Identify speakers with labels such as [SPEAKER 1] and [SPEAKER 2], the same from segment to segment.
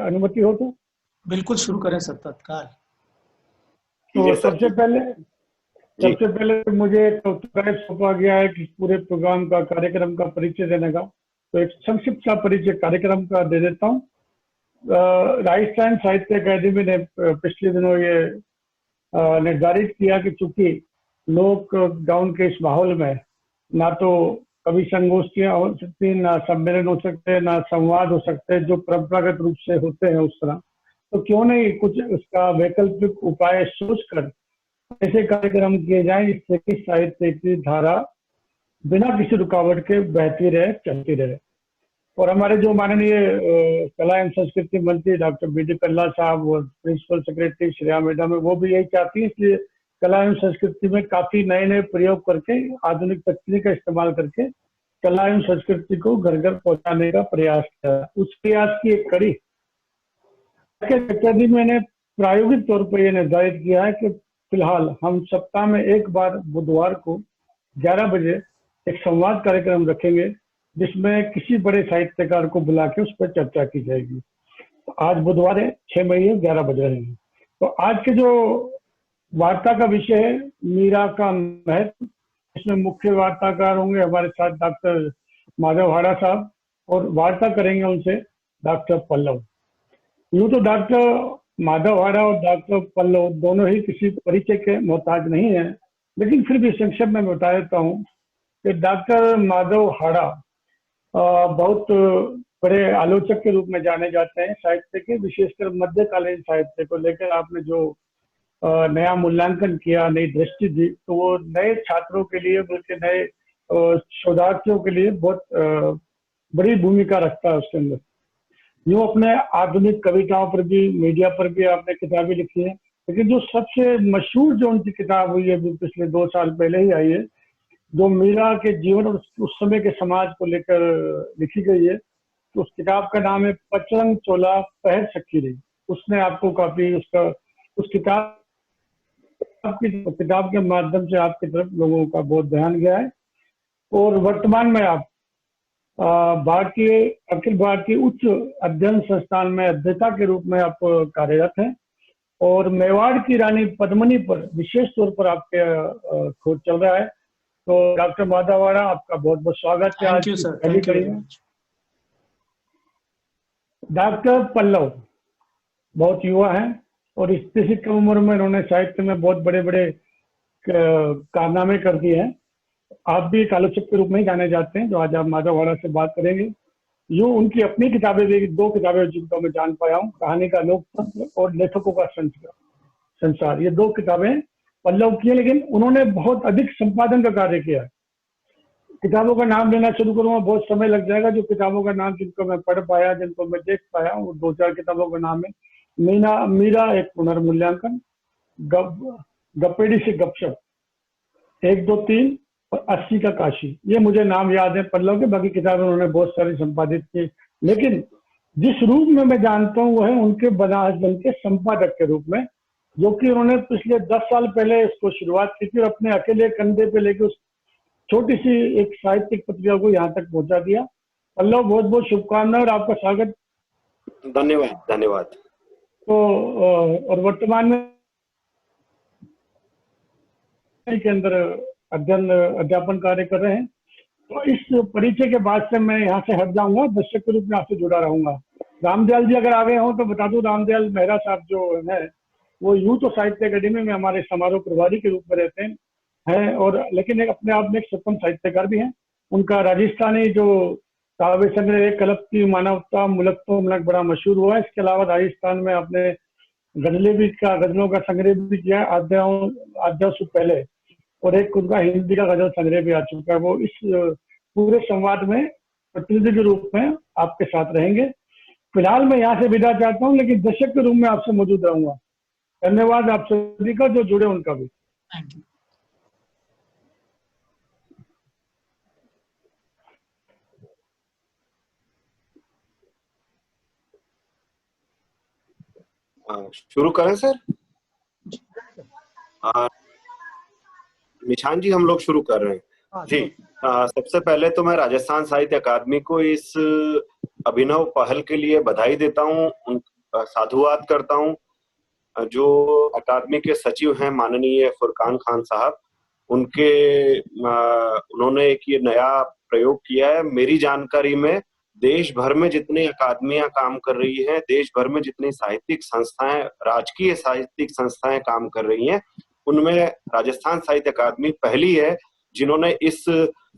[SPEAKER 1] अनुमति हो तो
[SPEAKER 2] बिल्कुल शुरू करें सर तत्काल।
[SPEAKER 1] तो सबसे पहले मुझे तो सौंपा गया है कि पूरे प्रोग्राम का कार्यक्रम का परिचय देने का, तो एक संक्षिप्त सा परिचय कार्यक्रम का दे देता हूँ। राजस्थान साहित्य अकादमी ने पिछले दिनों ये निर्धारित किया कि चूंकि लॉकडाउन के इस माहौल में ना तो कभी संगोष्ठियां हो सकती, ना सम्मेलन हो सकते, ना संवाद हो सकते जो परंपरागत रूप से होते हैं उस तरह, तो क्यों नहीं कुछ उसका वैकल्पिक उपाय सोचकर ऐसे कार्यक्रम किए जाएं जिससे कि साहित्य की धारा बिना किसी रुकावट के बहती रहे, चलती रहे। और हमारे जो माननीय कला एवं संस्कृति मंत्री डॉक्टर बी.डी. कल्ला साहब और प्रिंसिपल सेक्रेटरी श्रेया मैडम है, वो भी यही चाहती है, इसलिए कला एवं संस्कृति में काफी नए नए प्रयोग करके आधुनिक तकनीक का इस्तेमाल करके कला एवं संस्कृति को घर घर पहुंचाने का प्रयास किया। उस प्रयास की एक कड़ी अकादमी ने प्रायोगिक तौर पर यह निर्धारित किया है कि फिलहाल हम सप्ताह में एक बार बुधवार को 11 बजे एक संवाद कार्यक्रम रखेंगे जिसमें किसी बड़े साहित्यकार को बुला के उस पर चर्चा की जाएगी। तो आज बुधवार है, 6 मई 11 बजे रहेंगे। तो आज के जो वार्ता का विषय है मीरा का महत्व, इसमें मुख्य वार्ताकार होंगे हमारे साथ डॉक्टर माधव हाड़ा साहब और वार्ता करेंगे उनसे डॉक्टर पल्लव। यूं तो डॉक्टर माधव हाड़ा और डॉक्टर पल्लव दोनों ही किसी परिचय के मोहताज नहीं है, लेकिन फिर भी संक्षेप में बता देता हूँ कि डॉक्टर माधव हाड़ा बहुत बड़े आलोचक के रूप में जाने जाते हैं साहित्य के, विशेषकर मध्यकालीन साहित्य को लेकर आपने जो नया मूल्यांकन किया, नई दृष्टि दी, तो वो नए छात्रों के लिए बल्कि नए शोधार्थियों के लिए बहुत बड़ी भूमिका रखता है उसके अंदर। यूं अपने आधुनिक कविताओं पर भी, मीडिया पर भी आपने किताबें लिखी है, लेकिन जो सबसे मशहूर जो उनकी किताब हुई है जो पिछले 2 साल पहले ही आई है, जो मीरा के जीवन और उस समय के समाज को लेकर लिखी गई है, तो उस किताब का नाम है पचरंग चोला पहर सखी रही। उसने आपको काफी उस किताब के माध्यम से आपकी तरफ लोगों का बहुत ध्यान गया है। और वर्तमान में आप अखिल भारतीय उच्च अध्ययन संस्थान में अध्यक्षा के रूप में आप कार्यरत हैं और मेवाड़ की रानी पद्मिनी पर विशेष तौर पर आपके खोज चल रहा है। तो डॉक्टर माधव हाड़ा, आपका बहुत बहुत स्वागत है।
[SPEAKER 2] Thank you sir, thank you very much. Doctor
[SPEAKER 1] Pallav बहुत युवा हैं और इस कम उम्र में इन्होंने साहित्य में बहुत बड़े बड़े कारनामे कर दिए हैं। आप भी एक आलोचक के रूप में ही जाने जाते हैं, जो आज आप माधव हाड़ा से बात करेंगे। यूं उनकी अपनी किताबें भी 2 किताबें जिनको मैं जान पाया हूँ, कहानी का लोकतंत्र और लेखकों का संसार, ये 2 किताबें पल्लव की है, लेकिन उन्होंने बहुत अधिक संपादन का कार्य किया है। किताबों का नाम लेना शुरू करूंगा बहुत समय लग जाएगा। जो किताबों का नाम जिनको मैं पढ़ पाया, जिनको मैं देख पाया, वो 2-4 किताबों का नाम है मीरा एक पुनर्मूल्यांकन, गप्पेड़ी से गपशप, 1, 2, 3 और 80 का काशी। ये मुझे नाम याद है पल्लव के, बाकी किताबें उन्होंने बहुत सारी संपादित की। लेकिन जिस रूप में मैं जानता हूँ वो है उनके बनारस बन के संपादक के रूप में, जो कि उन्होंने पिछले 10 साल पहले इसको शुरुआत की थी और अपने अकेले कंधे पे लेके उस छोटी सी एक साहित्यिक पत्रिका को यहाँ तक पहुंचा दिया। पल्लव, बहुत बहुत शुभकामनाएं और आपका स्वागत।
[SPEAKER 3] धन्यवाद।
[SPEAKER 1] तो और वर्तमान में के अंदर अध्यापन कार्य कर रहे हैं। तो इस परिचय के बाद से मैं यहाँ से हट जाऊंगा, दर्शक के रूप में आपसे जुड़ा रहूंगा। रामदयाल जी अगर आ गए हो तो बता दूं, रामदयाल मेहरा साहब जो है वो यूं तो साहित्य अकेडमी में हमारे समारोह प्रभारी के रूप में रहते हैं और लेकिन एक अपने आप में एक स्वतंत्र साहित्यकार भी हैं। उनका राजस्थानी जो काव्य संग्रह कल्प की मानवता मुलक तो मुलक बड़ा मशहूर हुआ है। इसके अलावा राजस्थान में आपने गजलों का संग्रह भी किया आध्यायों से पहले, और एक उनका हिंदी का गजल संग्रह भी आ चुका है। वो इस पूरे संवाद में प्रतिनिधि के रूप में आपके साथ रहेंगे। फिलहाल मैं यहाँ से विदा चाहता हूँ, लेकिन दर्शक के रूप में आपसे मौजूद रहूंगा। धन्यवाद आप सभी का, जो जुड़े उनका भी।
[SPEAKER 2] Thank you.
[SPEAKER 3] शुरू करें सर? निशान जी, हम लोग शुरू कर रहे हैं जी। सबसे पहले तो मैं राजस्थान साहित्य अकादमी को इस अभिनव पहल के लिए बधाई देता हूँ, साधुवाद करता हूँ। जो अकादमी के सचिव हैं माननीय फुरकान खान साहब, उन्होंने एक ये नया प्रयोग किया है। मेरी जानकारी में देश भर में जितनी अकादमियां काम कर रही हैं, देश भर में जितनी साहित्यिक संस्थाएं, राजकीय साहित्यिक संस्थाएं काम कर रही हैं, उनमें राजस्थान साहित्य अकादमी पहली है जिन्होंने इस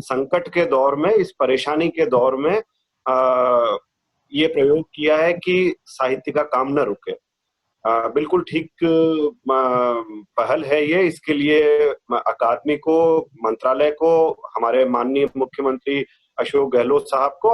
[SPEAKER 3] संकट के दौर में, इस परेशानी के दौर में ये प्रयोग किया है कि साहित्य का काम न रुके। बिल्कुल ठीक पहल है ये। इसके लिए अकादमी को, मंत्रालय को, हमारे माननीय मुख्यमंत्री अशोक गहलोत साहब को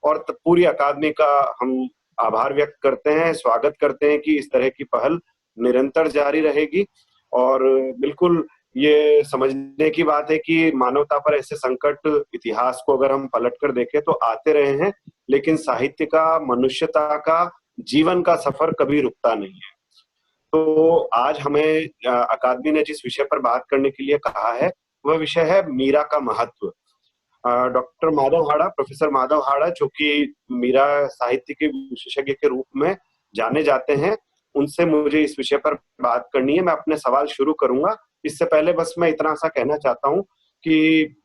[SPEAKER 3] और पूरी अकादमी का हम आभार व्यक्त करते हैं, स्वागत करते हैं कि इस तरह की पहल निरंतर जारी रहेगी। और बिल्कुल ये समझने की बात है कि मानवता पर ऐसे संकट, इतिहास को अगर हम पलट कर देखें तो आते रहे हैं, लेकिन साहित्य का, मनुष्यता का, जीवन का सफर कभी रुकता नहीं है। तो आज हमें अकादमी ने जिस विषय पर बात करने के लिए कहा है वह विषय है मीरा का महत्व। डॉक्टर माधव हाड़ा, प्रोफेसर माधव हाड़ा, जो कि मीरा साहित्य के विशेषज्ञ के रूप में जाने जाते हैं, उनसे मुझे इस विषय पर बात करनी है। मैं अपने सवाल शुरू करूंगा। इससे पहले बस मैं इतना सा कहना चाहता हूं कि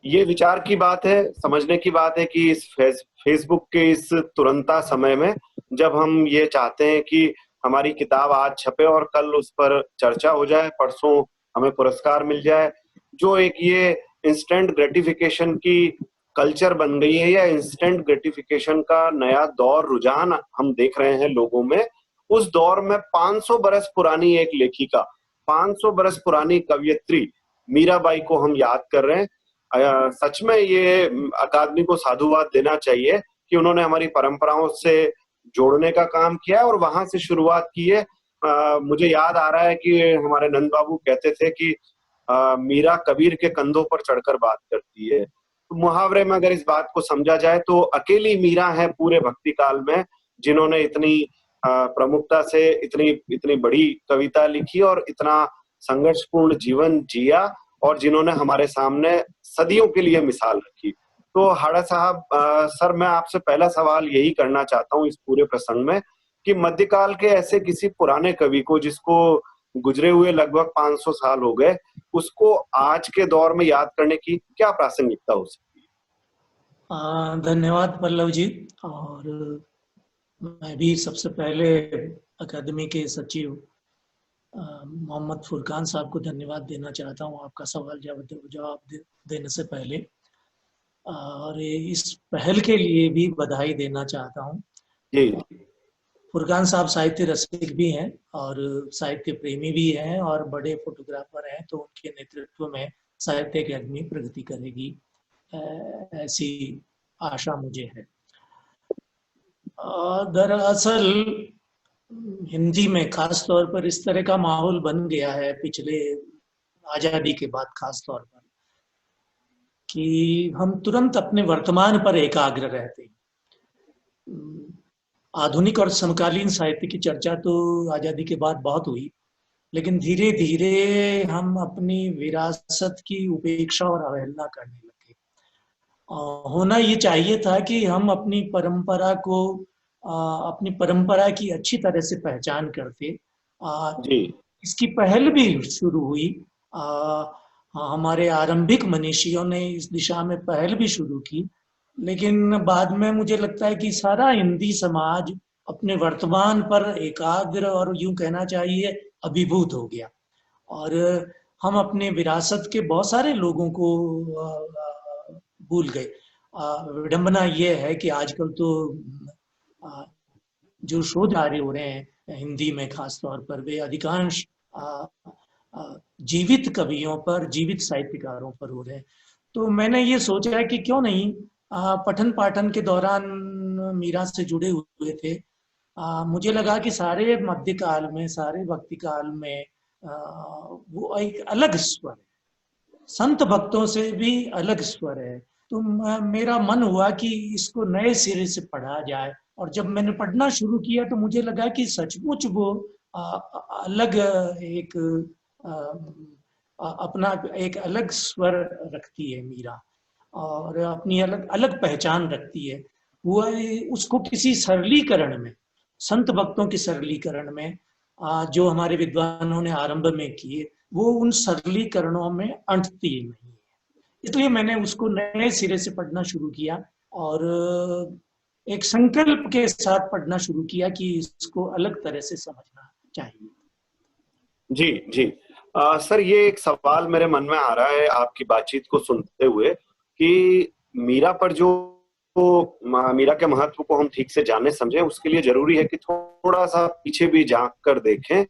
[SPEAKER 3] ये विचार की बात है, समझने की बात है कि इस फेसबुक के इस तुरंता समय में जब हम ये चाहते हैं कि हमारी किताब आज छपे और कल उस पर चर्चा हो जाए, परसों हमें पुरस्कार मिल जाए, जो एक ये इंस्टेंट ग्रेटिफिकेशन की कल्चर बन गई है, या इंस्टेंट ग्रेटिफिकेशन का नया दौर, रुझान हम देख रहे हैं लोगों में, उस दौर में 500 बरस पुरानी एक लेखिका, 500 बरस पुरानी कवयित्री मीराबाई को हम याद कर रहे हैं। सच में ये अकादमी को साधुवाद देना चाहिए कि उन्होंने हमारी परंपराओं से जोड़ने का काम किया है और वहां से शुरुआत की है। मुझे याद आ रहा है कि हमारे नंद बाबू कहते थे कि मीरा कबीर के कंधों पर चढ़कर बात करती है। तो मुहावरे में अगर इस बात को समझा जाए तो अकेली मीरा है पूरे भक्ति काल में जिन्होंने इतनी प्रमुखता से इतनी बड़ी कविता लिखी और इतना संघर्षपूर्ण जीवन जिया, और जिन्होंने हमारे सामने सदियों के लिए मिसाल रखी। तो हाड़ा साहब, सर, मैं आपसे पहला सवाल यही करना चाहता हूँ इस पूरे प्रसंग में कि मध्यकाल के ऐसे किसी पुराने कवि को, जिसको गुजरे हुए लगभग 500 साल हो गए, उसको आज के दौर में याद करने की क्या प्रासंगिकता हो सकती है?
[SPEAKER 2] धन्यवाद पल्लव जी। और मैं भी सबसे पहले अकादमी के सचिव मोहम्मद फुरकान साहब को धन्यवाद देना चाहता हूं आपका सवाल जवाब देने से पहले, और इस पहल के लिए भी बधाई देना चाहता हूं।
[SPEAKER 3] जी।
[SPEAKER 2] फुरकान साहब साहित्य रसिक भी हैं और साहित्य प्रेमी भी हैं और बड़े फोटोग्राफर हैं, तो उनके नेतृत्व में साहित्य अकादमी प्रगति करेगी, ऐसी आशा मुझे है। दरअसल हिंदी में खास तौर पर इस तरह का माहौल बन गया है पिछले आजादी के बाद, खास तौर पर, कि हम तुरंत अपने वर्तमान पर एकाग्र रहते हैं। आधुनिक और समकालीन साहित्य की चर्चा तो आजादी के बाद बहुत हुई, लेकिन धीरे धीरे हम अपनी विरासत की उपेक्षा और अवहेलना करने लगे। होना ये चाहिए था कि हम अपनी परंपरा की अच्छी तरह से पहचान करते।
[SPEAKER 3] जी।
[SPEAKER 2] इसकी पहल भी शुरू हुई। हमारे आरंभिक मनीषियों ने इस दिशा में पहल भी शुरू की, लेकिन बाद में मुझे लगता है कि सारा हिंदी समाज अपने वर्तमान पर एकाग्र और यूं कहना चाहिए अभिभूत हो गया, और हम अपने विरासत के बहुत सारे लोगों को भूल गए। विडंबना ये है कि आजकल तो जो शोध कार्य हो रहे हैं हिंदी में खास तौर पर, वे अधिकांश जीवित कवियों पर, जीवित साहित्यकारों पर हो रहे हैं। तो मैंने ये सोचा है कि क्यों नहीं पठन पाठन के दौरान मीरा से जुड़े हुए थे। मुझे लगा कि सारे मध्यकाल में, सारे भक्ति काल में वो एक अलग स्वर है, संत भक्तों से भी अलग स्वर है। तो मेरा मन हुआ कि इसको नए सिरे से पढ़ा जाए, और जब मैंने पढ़ना शुरू किया तो मुझे लगा कि सचमुच वो अलग एक अपना एक अलग स्वर रखती है मीरा। और अपनी अलग अलग पहचान रखती है। वो उसको किसी सरलीकरण में, संत भक्तों के सरलीकरण में जो हमारे विद्वानों ने आरंभ में किए, वो उन सरलीकरणों में अंटती नहीं है। इसलिए मैंने उसको नए सिरे से पढ़ना शुरू किया और एक संकल्प के साथ पढ़ना शुरू किया कि इसको अलग तरह से समझना चाहिए।
[SPEAKER 3] जी जी। सर, ये एक सवाल मेरे मन में आ रहा है आपकी बातचीत को सुनते हुए कि मीरा पर जो मीरा के महत्व को हम ठीक से जाने समझें, उसके लिए जरूरी है कि थोड़ा सा पीछे भी झांक कर देखें।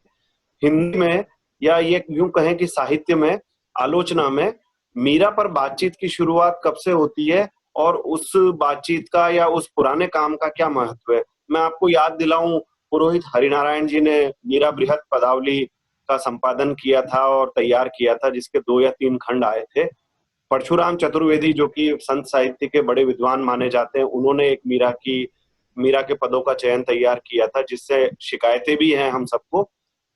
[SPEAKER 3] हिंदी में, या ये यूं कहें कि साहित्य में, आलोचना में मीरा पर बातचीत की शुरुआत कब से होती है और उस बातचीत का या उस पुराने काम का क्या महत्व है? मैं आपको याद दिलाऊं, पुरोहित हरिनारायण जी ने मीरा बृहत पदावली का संपादन किया था और तैयार किया था, जिसके 2 या 3 खंड आए थे। परशुराम चतुर्वेदी, जो कि संत साहित्य के बड़े विद्वान माने जाते हैं, उन्होंने एक मीरा के पदों का चयन तैयार किया था, जिससे शिकायतें भी हैं हम सबको।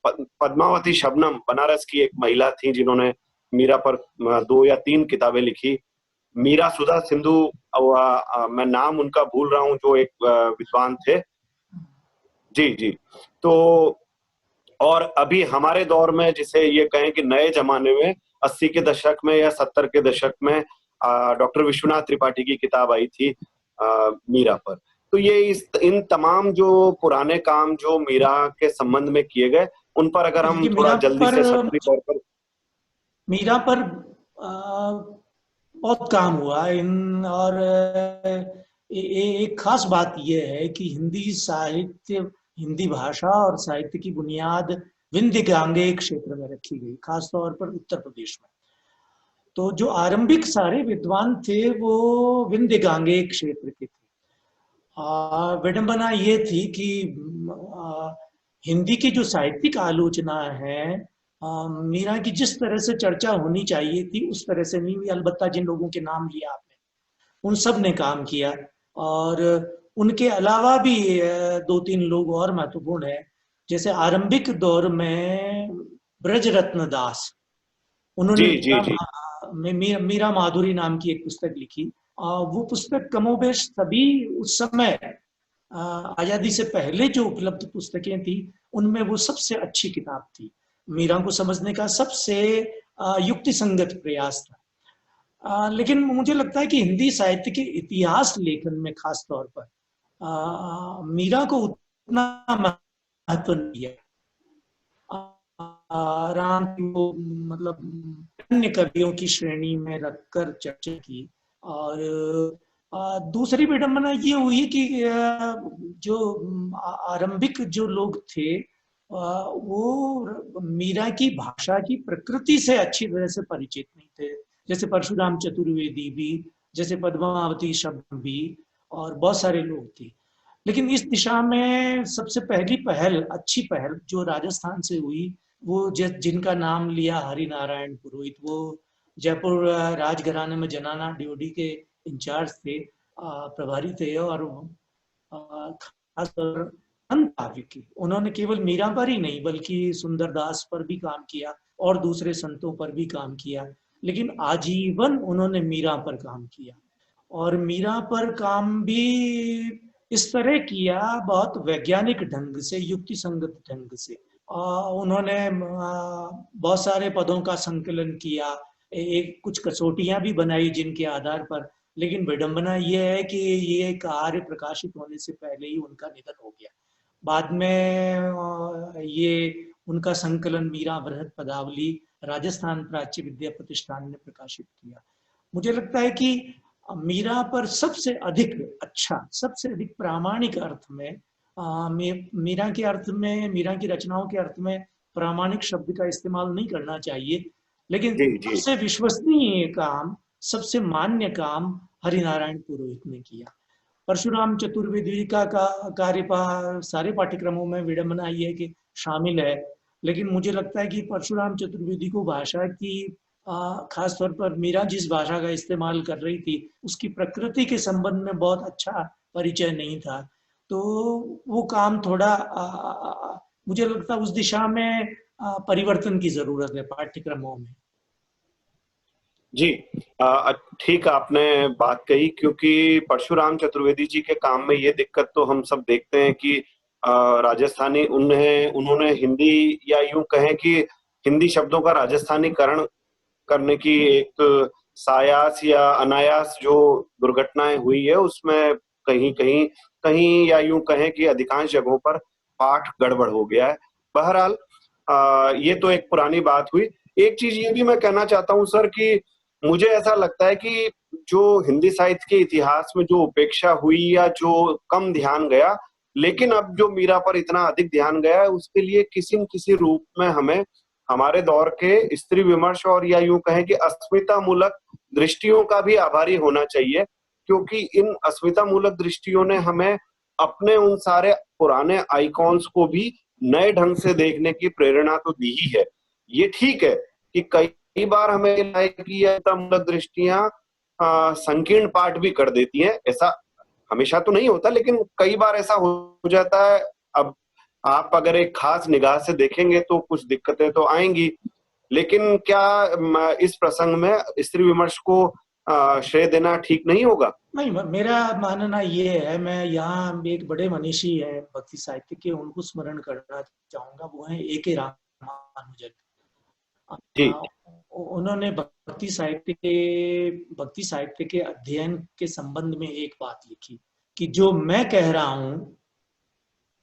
[SPEAKER 3] पद्मावती शबनम बनारस की एक महिला थी जिन्होंने मीरा पर 2 या 3 किताबें लिखी। मीरा सुधा सिंधु, मैं नाम उनका भूल रहा हूं, जो एक विद्वान थे। जी जी। तो और अभी हमारे दौर में, जिसे ये कहें कि नए जमाने में, 80 के दशक में या 70 के दशक में डॉक्टर विश्वनाथ त्रिपाठी की किताब आई थी मीरा पर। तो ये इन तमाम जो पुराने काम जो मीरा के संबंध में किए गए, उन पर अगर हम
[SPEAKER 2] ये
[SPEAKER 3] थोड़ा जल्दी से सटरी तौर पर।
[SPEAKER 2] मीरा पर बहुत काम हुआ इन, और एक खास बात यह है कि हिंदी साहित्य, हिंदी भाषा और साहित्य की बुनियाद विंध्य गांगेय क्षेत्र में रखी गई, खासतौर पर उत्तर प्रदेश में। तो जो आरंभिक सारे विद्वान थे वो विंध्य गांगेय क्षेत्र के थे। विडंबना ये थी कि हिंदी की जो साहित्यिक आलोचना है, मीरा की जिस तरह से चर्चा होनी चाहिए थी उस तरह से नहीं हुई। अलबत्ता जिन लोगों के नाम लिए आपने, उन सब ने काम किया, और उनके अलावा भी 2-3 लोग और महत्वपूर्ण है। जैसे आरंभिक दौर में ब्रजरत्न दास, उन्होंने
[SPEAKER 3] जी जी जी।
[SPEAKER 2] मीरा माधुरी नाम की एक पुस्तक लिखी। वो पुस्तक कमोबेश सभी उस समय आजादी से पहले जो उपलब्ध पुस्तकें थी उनमें वो सबसे अच्छी किताब थी। मीरा को समझने का सबसे युक्ति संगत प्रयास था। लेकिन मुझे लगता है कि हिंदी साहित्य के इतिहास लेखन में खास तौर पर मीरा को उतना महत्व नहीं दिया। राम को मतलब अन्य कवियों की श्रेणी में रखकर चर्चा की। और दूसरी विडंबना ये हुई कि जो आरंभिक जो लोग थे वो मीरा की भाषा की प्रकृति से अच्छी तरह से परिचित नहीं थे। जैसे परशुराम चतुर्वेदी भी, जैसे पद्मावती शब्द भी, और बहुत सारे लोग थे। लेकिन इस दिशा में सबसे पहली पहल, अच्छी पहल जो राजस्थान से हुई, वो जिनका नाम लिया हरिनारायण पुरोहित, वो जयपुर राजघराने में जनाना ड्योढ़ी के इंचार्ज थे, प्रभारी थे, और खासकर काव्य की उन्होंने केवल मीरा पर ही नहीं बल्कि सुंदरदास पर भी काम किया और दूसरे संतों पर भी काम किया। लेकिन आजीवन उन्होंने मीरा पर काम किया, और मीरा पर काम भी इस तरह किया बहुत वैज्ञानिक ढंग से, युक्ति संगत ढंग से। उन्होंने बहुत सारे पदों का संकलन किया, एक कुछ कसौटियां भी बनाई जिनके आधार पर। लेकिन विडंबना यह है कि ये कार्य प्रकाशित होने से पहले ही उनका निधन हो गया। बाद में ये उनका संकलन मीरा बृहत पदावली राजस्थान प्राच्य विद्या प्रतिष्ठान ने प्रकाशित किया। मुझे लगता है कि मीरा पर सबसे अधिक अच्छा, सबसे अधिक प्रामाणिक अर्थ में, मीरा के अर्थ में, मीरा की रचनाओं के अर्थ में प्रामाणिक शब्द का इस्तेमाल नहीं करना चाहिए, लेकिन
[SPEAKER 3] जी जी।
[SPEAKER 2] सबसे विश्वसनीय काम, सबसे मान्य काम हरिनारायण पुरोहित ने किया। परशुराम चतुर्वेदी का कार्य सारे पाठ्यक्रमों में विडंबना ये है कि शामिल है। लेकिन मुझे लगता है कि परशुराम चतुर्वेदी को भाषा की, खास तौर पर मीरा जिस भाषा का इस्तेमाल कर रही थी उसकी प्रकृति के संबंध में बहुत अच्छा परिचय नहीं था। तो वो काम थोड़ा मुझे लगता है उस दिशा में परिवर्तन की जरूरत है पाठ्यक्रमों में।
[SPEAKER 3] जी, ठीक आपने बात कही, क्योंकि परशुराम चतुर्वेदी जी के काम में ये दिक्कत तो हम सब देखते हैं कि राजस्थानी उन्होंने हिंदी, या यूं कहें कि हिंदी शब्दों का राजस्थानीकरण करने की एक सायास या अनायास जो दुर्घटनाएं हुई है, उसमें कहीं कहीं कहीं या यूं कहें कि अधिकांश जगहों पर पाठ गड़बड़ हो गया है। बहरहाल ये तो एक पुरानी बात हुई। एक चीज ये भी मैं कहना चाहता हूँ सर कि मुझे ऐसा लगता है कि जो हिंदी साहित्य के इतिहास में जो उपेक्षा हुई या जो कम ध्यान गया, लेकिन अब जो मीरा पर इतना अधिक ध्यान गया है, उसके लिए किसी न किसी रूप में हमें हमारे दौर के स्त्री विमर्श और या यूं कहें कि अस्मिता मूलक दृष्टियों का भी आभारी होना चाहिए, क्योंकि इन अस्मिता मूलक दृष्टियों ने हमें अपने उन सारे पुराने आइकॉन्स को भी नए ढंग से देखने की प्रेरणा तो दी ही है। ये ठीक है कि कई बार हमें लगता है कि ये मूलक दृष्टियां संकीर्ण पाठ भी कर देती हैं। ऐसा हमेशा तो नहीं होता, लेकिन कई बार ऐसा हो जाता है। अब आप अगर एक खास निगाह से देखेंगे तो कुछ दिक्कतें तो आएंगी, लेकिन क्या इस प्रसंग में स्त्री विमर्श को श्रेय देना ठीक नहीं होगा?
[SPEAKER 2] नहीं, मेरा मानना ये है, मैं यहाँ एक बड़े मनीषी है भक्ति साहित्य के, उनको स्मरण करना चाहूंगा। वो है A.K. रामानुजन।
[SPEAKER 3] जी
[SPEAKER 2] उन्होंने भक्ति साहित्य के अध्ययन के संबंध में एक बात लिखी कि जो मैं कह रहा हूं,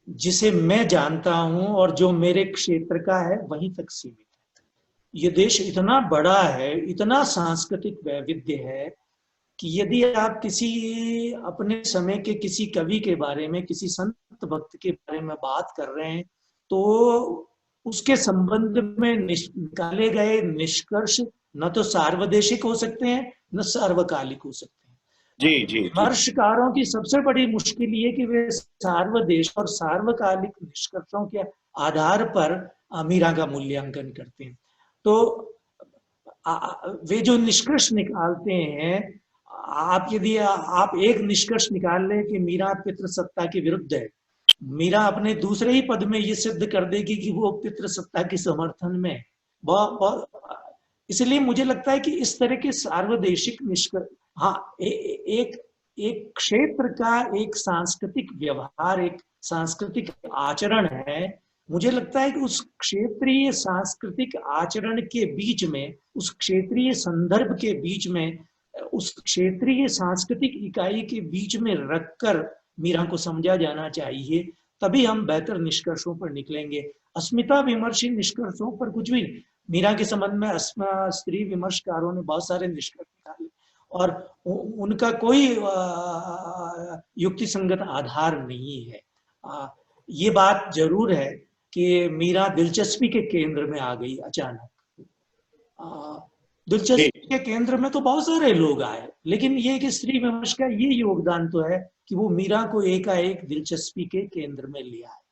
[SPEAKER 2] जिसे मैं जानता हूं और जो मेरे क्षेत्र का है, वहीं तक सीमित है। ये देश इतना बड़ा है, इतना सांस्कृतिक वैविध्य है कि यदि आप किसी अपने समय के किसी कवि के बारे में, किसी संत भक्त के बारे में बात कर रहे हैं, तो उसके संबंध में निकाले गए निष्कर्ष न तो सार्वदेशिक हो सकते हैं, न सार्वकालिक हो सकते हैं।
[SPEAKER 3] जी जी
[SPEAKER 2] विमर्शकारों की सबसे बड़ी मुश्किल ये कि वे सार्वदेश और सार्वकालिक निष्कर्षों के आधार पर मीरा का मूल्यांकन करते हैं। तो वे जो निष्कर्ष निकालते हैं, आप यदि आप एक निष्कर्ष निकाल लें कि मीरा पितृसत्ता के विरुद्ध है, मीरा अपने दूसरे ही पद में ये सिद्ध कर देगी कि वो पितृसत्ता के समर्थन में। इसलिए मुझे लगता है कि इस तरह के सार्वदेशिक निष्कर्ष, हाँ, एक एक क्षेत्र का एक सांस्कृतिक व्यवहार, एक सांस्कृतिक आचरण है। मुझे लगता है कि उस क्षेत्रीय सांस्कृतिक आचरण के बीच में, उस क्षेत्रीय संदर्भ के बीच में, उस क्षेत्रीय सांस्कृतिक इकाई के बीच में रखकर मीरा को समझा जाना चाहिए, तभी हम बेहतर निष्कर्षों पर निकलेंगे। अस्मिता विमर्शी निष्कर्षों पर कुछ भी नहीं। मीरा के संबंध में स्त्री विमर्शकारों ने बहुत सारे निष्कर्ष निकाले और उनका कोई युक्ति संगत आधार नहीं है। ये बात जरूर है कि मीरा दिलचस्पी के केंद्र में आ गई अचानक। दिलचस्पी के केंद्र में तो बहुत सारे लोग आए, लेकिन ये कि स्त्री विमर्श का ये योगदान तो है कि वो मीरा को एकाएक दिलचस्पी के केंद्र में लिया है।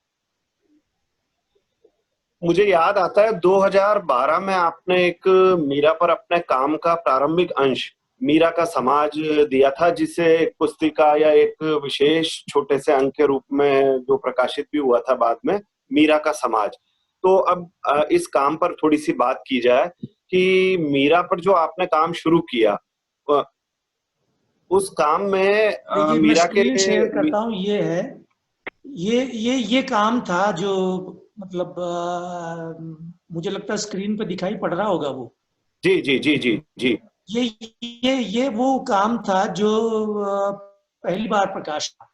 [SPEAKER 3] मुझे याद आता है 2012 में आपने एक मीरा पर अपने काम का प्रारंभिक अंश मीरा का समाज दिया था, जिसे एक पुस्तिका या एक विशेष छोटे से अंक के रूप में जो प्रकाशित भी हुआ था बाद में, मीरा का समाज। तो अब इस काम पर थोड़ी सी बात की जाए कि मीरा पर जो आपने काम शुरू किया, उस काम में मीरा के
[SPEAKER 2] शेयर करता हूँ। ये है, ये काम था जो मतलब मुझे लगता है स्क्रीन पे दिखाई पड़ रहा होगा वो।
[SPEAKER 3] जी जी जी जी जी
[SPEAKER 2] ये वो काम था जो पहली बार प्रकाशित,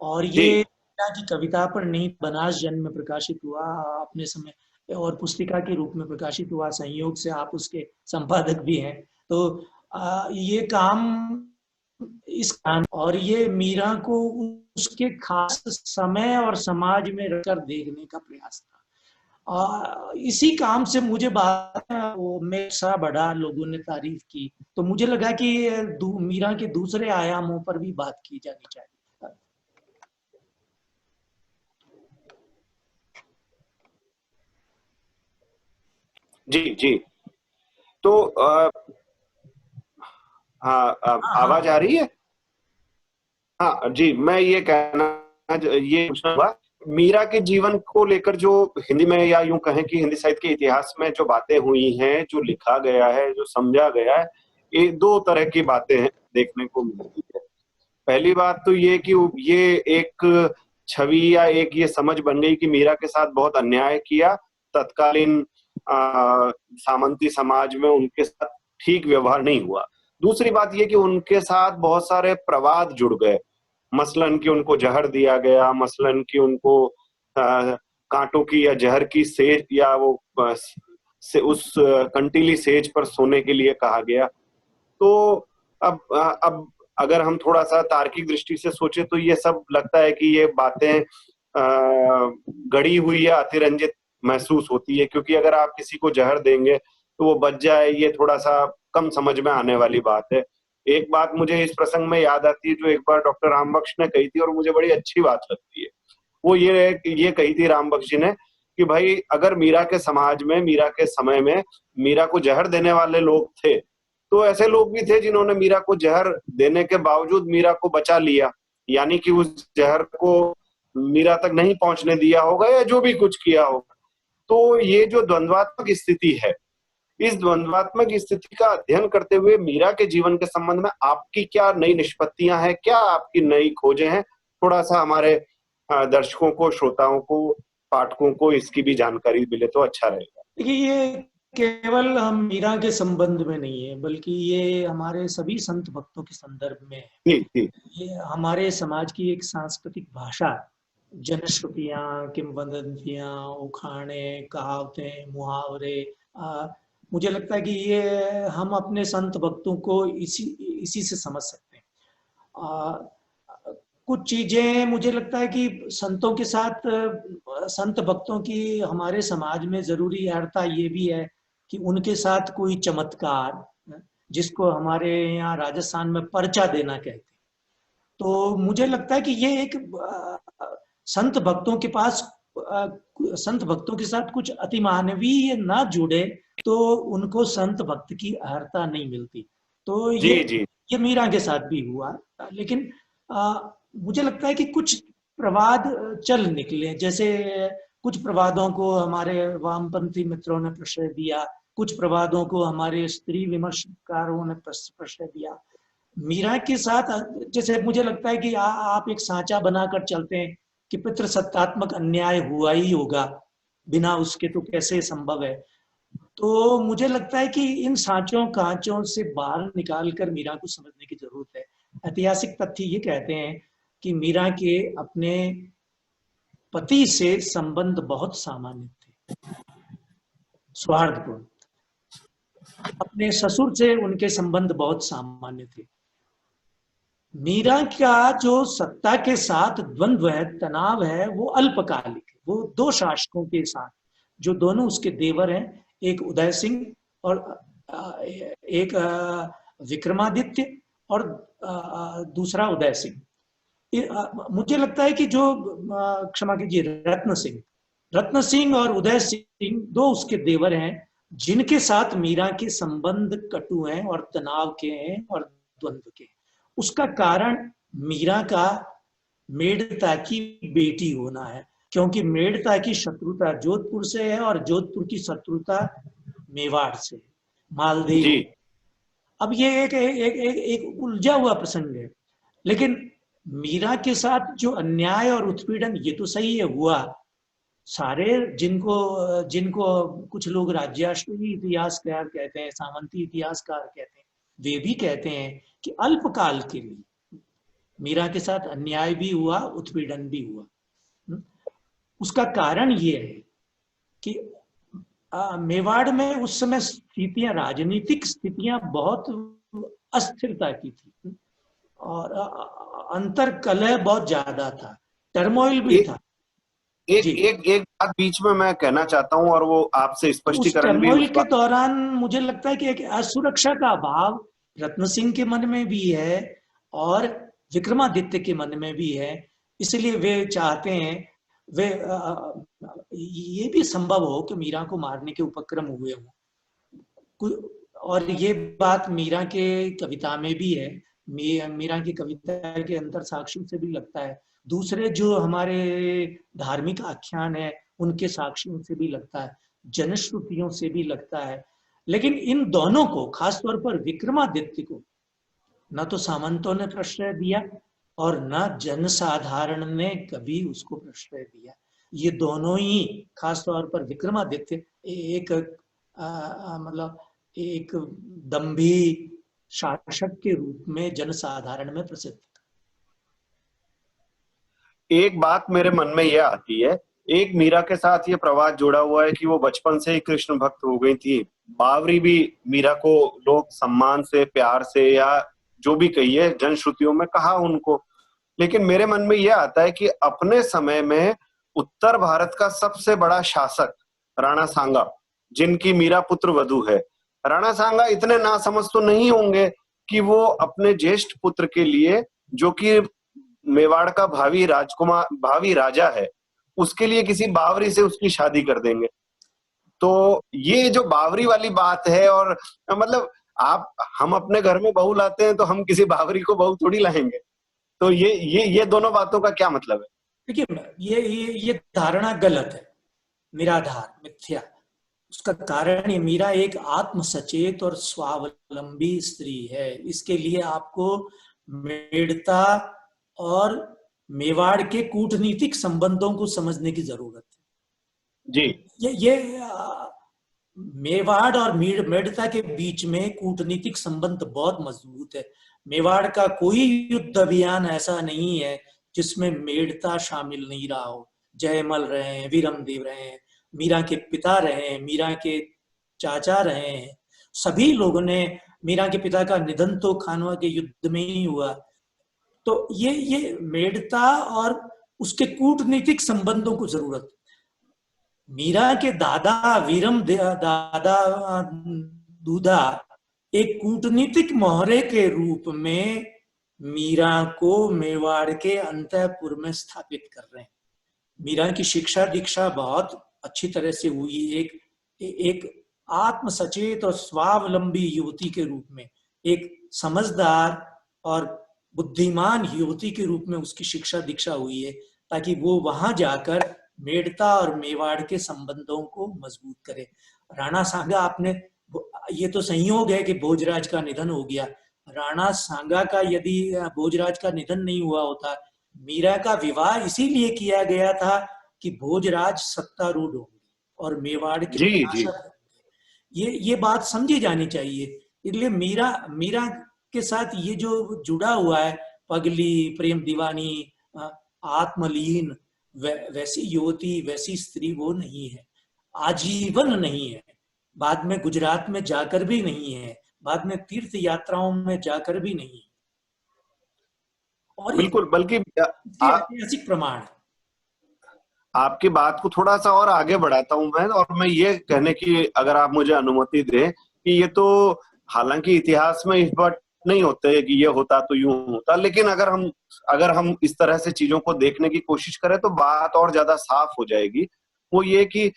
[SPEAKER 2] और ये की कविता पर नहीं, बनास जन्म में प्रकाशित हुआ अपने समय, और पुस्तिका के रूप में प्रकाशित हुआ। संयोग से आप उसके संपादक भी हैं। तो ये काम, इस काम और ये मीरा को उसके खास समय और समाज में रखकर देखने का प्रयास था। इसी काम से मुझे बात में सा बढ़ा, लोगों ने तारीफ की, तो मुझे लगा कि मीरा के दूसरे आयामों पर भी बात की जानी चाहिए।
[SPEAKER 3] जी जी। तो हाँ, आवाज आ रही है? हाँ जी, मैं ये पूछना, मीरा के जीवन को लेकर जो हिंदी में या यूं कहें कि हिंदी साहित्य के इतिहास में जो बातें हुई हैं, जो लिखा गया है, जो समझा गया है, ये दो तरह की बातें देखने को मिलती है। पहली बात तो ये कि ये एक छवि या एक ये समझ बन गई कि मीरा के साथ बहुत अन्याय किया, तत्कालीन सामंती समाज में उनके साथ ठीक व्यवहार नहीं हुआ। दूसरी बात ये कि उनके साथ बहुत सारे प्रवाद जुड़ गए, मसलन कि उनको जहर दिया गया, मसलन कि उनको कांटों की या जहर की सेज या वो से उस कंटीली सेज पर सोने के लिए कहा गया। तो अब अगर हम थोड़ा सा तार्किक दृष्टि से सोचे तो ये सब लगता है कि ये बातें गढ़ी हुई या अतिरंजित महसूस होती है, क्योंकि अगर आप किसी को जहर देंगे तो वो बच जाए, ये थोड़ा सा कम समझ में आने वाली बात है। एक बात मुझे इस प्रसंग में याद आती है जो एक बार डॉक्टर रामबख्श ने कही थी और मुझे बड़ी अच्छी बात लगती है। वो ये कही थी रामबख्श जी ने कि भाई अगर मीरा के समाज में, मीरा के समय में मीरा को जहर देने वाले लोग थे, तो ऐसे लोग भी थे जिन्होंने मीरा को जहर देने के बावजूद मीरा को बचा लिया, यानी कि उस जहर को मीरा तक नहीं पहुंचने दिया होगा या जो भी कुछ किया होगा। तो ये जो द्वंद्वात्मक स्थिति है, इस द्वंद्वात्मक स्थिति का अध्ययन करते हुए मीरा के जीवन के संबंध में आपकी क्या नई निष्पत्तियां हैं, क्या आपकी नई खोजें हैं, थोड़ा सा हमारे दर्शकों को, श्रोताओं को, पाठकों को इसकी भी जानकारी मिले तो अच्छा रहेगा।
[SPEAKER 2] देखिए, ये केवल हम मीरा के संबंध में नहीं है, बल्कि ये हमारे सभी संत भक्तों के संदर्भ में है। ये हमारे समाज की एक सांस्कृतिक भाषा, जनश्रुतियां, किंवदंतियां, उखाने, कहावतें, मुहावरे, मुझे लगता है कि ये हम अपने संत भक्तों को इसी से समझ सकते हैं। कुछ चीजें मुझे लगता है कि संतों के साथ, संत भक्तों की हमारे समाज में जरूरी अर्थता ये भी है कि उनके साथ कोई चमत्कार, जिसको हमारे यहाँ राजस्थान में पर्चा देना कहते हैं, तो मुझे लगता है कि ये एक संत भक्तों के पास, संत भक्तों के साथ कुछ अतिमानवीय ना जुड़े तो उनको संत भक्त की अर्हता नहीं मिलती। तो ये मीरा के साथ भी हुआ। लेकिन मुझे लगता है कि कुछ प्रवाद चल निकले, जैसे कुछ प्रवादों को हमारे वामपंथी मित्रों ने प्रश्रय दिया, कुछ प्रवादों को हमारे स्त्री विमर्शकारों ने प्रश्रय दिया। मीरा के साथ जैसे मुझे लगता है कि आप एक सांचा बनाकर चलते हैं कि पितृसत्तात्मक अन्याय हुआ ही होगा, बिना उसके तो कैसे संभव है। तो मुझे लगता है कि इन सांचों कांचों से बाहर निकालकर मीरा को समझने की जरूरत है। ऐतिहासिक तथ्य ये कहते हैं कि मीरा के अपने पति से संबंध बहुत सामान्य थे, सौहार्दपूर्ण। अपने ससुर से उनके संबंध बहुत सामान्य थे। मीरा का जो सत्ता के साथ द्वंद्व है, तनाव है, वो अल्पकालिक है। वो दो शासकों के साथ, जो दोनों उसके देवर हैं, एक उदय सिंह और एक विक्रमादित्य और दूसरा उदय सिंह। मुझे लगता है कि जो, क्षमा कीजिए, रत्न सिंह और उदय सिंह दो उसके देवर हैं, जिनके साथ मीरा के संबंध कटु हैं और तनाव के हैं और द्वंद्व के। उसका कारण मीरा का मेड़ता की बेटी होना है, क्योंकि मेड़ता की शत्रुता जोधपुर से है और जोधपुर की शत्रुता मेवाड़ से, मालदेव। अब ये एक उलझा हुआ प्रसंग है। लेकिन मीरा के साथ जो अन्याय और उत्पीड़न, ये तो सही है, हुआ। सारे जिनको कुछ लोग राज्याश्रयी इतिहासकार कहते हैं, सामंती इतिहासकार कहते हैं, वे भी कहते हैं कि अल्पकाल के लिए मीरा के साथ अन्याय भी हुआ, उत्पीड़न भी हुआ। उसका कारण ये है कि मेवाड़ में उस समय स्थितियां, राजनीतिक स्थितियां बहुत अस्थिरता की थी और अंतर कलह बहुत ज्यादा था, टर्मोइल भी था।
[SPEAKER 3] एक बात बीच में मैं कहना चाहता हूं और वो आपसे स्पष्टीकरण भी।
[SPEAKER 2] टर्मोइल के दौरान मुझे लगता है कि एक असुरक्षा का अभाव रत्न सिंह के मन में भी है और विक्रमादित्य के मन में भी है। इसलिए वे चाहते हैं, वे ये भी संभव हो कि मीरा को मारने के उपक्रम हुए हों, और ये बात मीरा के कविता में भी है। मीरा की कविता के अंतर साक्ष्यों से भी लगता है, दूसरे जो हमारे धार्मिक आख्यान है उनके साक्ष्यों से भी लगता है, जनश्रुतियों से भी लगता है। लेकिन इन दोनों को, खासतौर पर विक्रमादित्य को, न तो सामंतों ने प्रश्रय दिया और न जनसाधारण ने कभी उसको प्रश्रय दिया। ये दोनों ही, खासतौर पर विक्रमादित्य एक मतलब एक दंभी शासक के रूप में जनसाधारण में प्रसिद्ध था।
[SPEAKER 3] एक बात मेरे मन में यह आती है, एक मीरा के साथ ये प्रवाद जुड़ा हुआ है कि वो बचपन से ही कृष्ण भक्त हो गई थी। बावरी भी मीरा को लोग सम्मान से, प्यार से, या जो भी कहिए, जनश्रुतियों में कहा उनको। लेकिन मेरे मन में यह आता है कि अपने समय में उत्तर भारत का सबसे बड़ा शासक राणा सांगा, जिनकी मीरा पुत्र वधू है, राणा सांगा इतने नासमझ तो नहीं होंगे कि वो अपने ज्येष्ठ पुत्र के लिए, जो कि मेवाड़ का भावी राजकुमार, भावी राजा है, उसके लिए किसी बावरी से उसकी शादी कर देंगे। तो ये जो बावरी वाली बात है, और मतलब हम अपने घर में बहू लाते हैं तो हम किसी बावरी को बहू थोड़ी लाएंगे। तो ये दोनों बातों का क्या मतलब है?
[SPEAKER 2] देखिए, ये धारणा गलत है, निराधार, मिथ्या। उसका कारण ये, मीरा एक आत्मसचेत और स्वावलंबी स्त्री है। इसके लिए आपको मेड़ता और मेवाड़ के कूटनीतिक संबंधों को समझने की जरूरत है
[SPEAKER 3] जी।
[SPEAKER 2] ये मेवाड़ और मेड़ता के बीच में कूटनीतिक संबंध बहुत मजबूत है। मेवाड़ का कोई युद्ध अभियान ऐसा नहीं है जिसमें मेड़ता शामिल नहीं रहा हो। जयमल रहे हैं, वीरमदेव रहे हैं, मीरा के पिता रहे हैं, मीरा के चाचा रहे हैं, सभी लोगों ने, मीरा के पिता का निधन तो खानवा के युद्ध में ही हुआ। तो ये मेड़ता और उसके कूटनीतिक संबंधों को जरूरत। मीरा के दादा वीरम दादा दूधा एक कूटनीतिक मोहरे के रूप में मीरा को मेवाड़ के अंतःपुर में स्थापित कर रहे हैं। मीरा की शिक्षा दीक्षा बहुत अच्छी तरह से हुई। एक आत्मसचेत और स्वावलंबी युवती के रूप में, एक समझदार और बुद्धिमान युवती के रूप में उसकी शिक्षा दीक्षा हुई है, ताकि वो वहां जाकर मेड़ता और मेवाड़ के संबंधों को मजबूत करे। राणा सांगा, आपने, ये तो संयोग है कि भोजराज का निधन हो गया। राणा सांगा का यदि भोजराज का निधन नहीं हुआ होता, मीरा का विवाह इसीलिए किया गया था कि भोजराज सत्तारूढ़ होंगे और मेवाड़ के शासक होंगे। ये बात समझी जानी चाहिए। इसलिए मीरा के साथ ये जो जुड़ा हुआ है, पगली, प्रेम दीवानी, आत्मलीन, वैसी युवती, वैसी स्त्री वो नहीं है, आजीवन नहीं है, बाद में गुजरात में जाकर भी नहीं है, बाद में तीर्थ यात्राओं में जाकर भी नहीं है। और
[SPEAKER 3] बिल्कुल, बल्कि
[SPEAKER 2] ऐतिहासिक प्रमाण है।
[SPEAKER 3] आपकी बात को थोड़ा सा और आगे बढ़ाता हूं मैं, और मैं ये कहने की, अगर आप मुझे अनुमति दें, कि ये तो हालांकि इतिहास में इस बात नहीं होते कि ये होता तो यूं होता, लेकिन अगर हम इस तरह से चीजों को देखने की कोशिश करें तो बात और ज्यादा साफ हो जाएगी। वो ये कि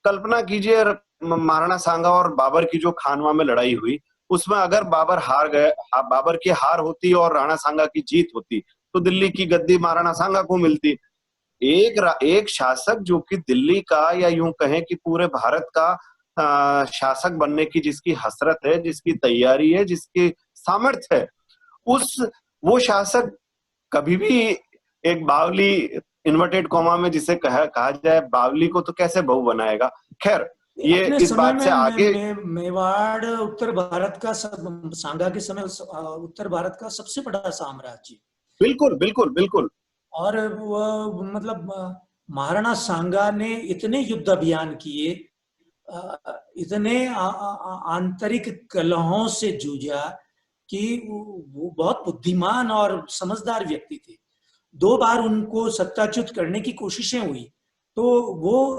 [SPEAKER 3] कल्पना कीजिए, महाराणा सांगा और बाबर की जो खानवा में लड़ाई हुई, उसमें अगर बाबर हार गए, बाबर की हार होती और राणा सांगा की जीत होती, तो दिल्ली की गद्दी महाराणा सांगा को मिलती। एक शासक जो कि दिल्ली का, या यूं कहें कि पूरे भारत का शासक बनने की जिसकी हसरत है, जिसकी तैयारी है, जिसकी सामर्थ्य है, वो शासक कभी भी एक बावली, इन्वर्टेड कॉमा में जिसे कहा जाए, बावली को तो कैसे बहू बनाएगा। खैर, ये इस बात से आगे,
[SPEAKER 2] मेवाड़ उत्तर भारत का, सांगा के समय उत्तर भारत का सबसे बड़ा साम्राज्य।
[SPEAKER 3] बिल्कुल बिल्कुल बिल्कुल।
[SPEAKER 2] और वो मतलब महाराणा सांगा ने इतने युद्ध अभियान किए, इतने आंतरिक कलहों से जूझा कि वो बहुत बुद्धिमान और समझदार व्यक्ति थे। 2 बार उनको सत्ताच्युत करने की कोशिशें हुई, तो वो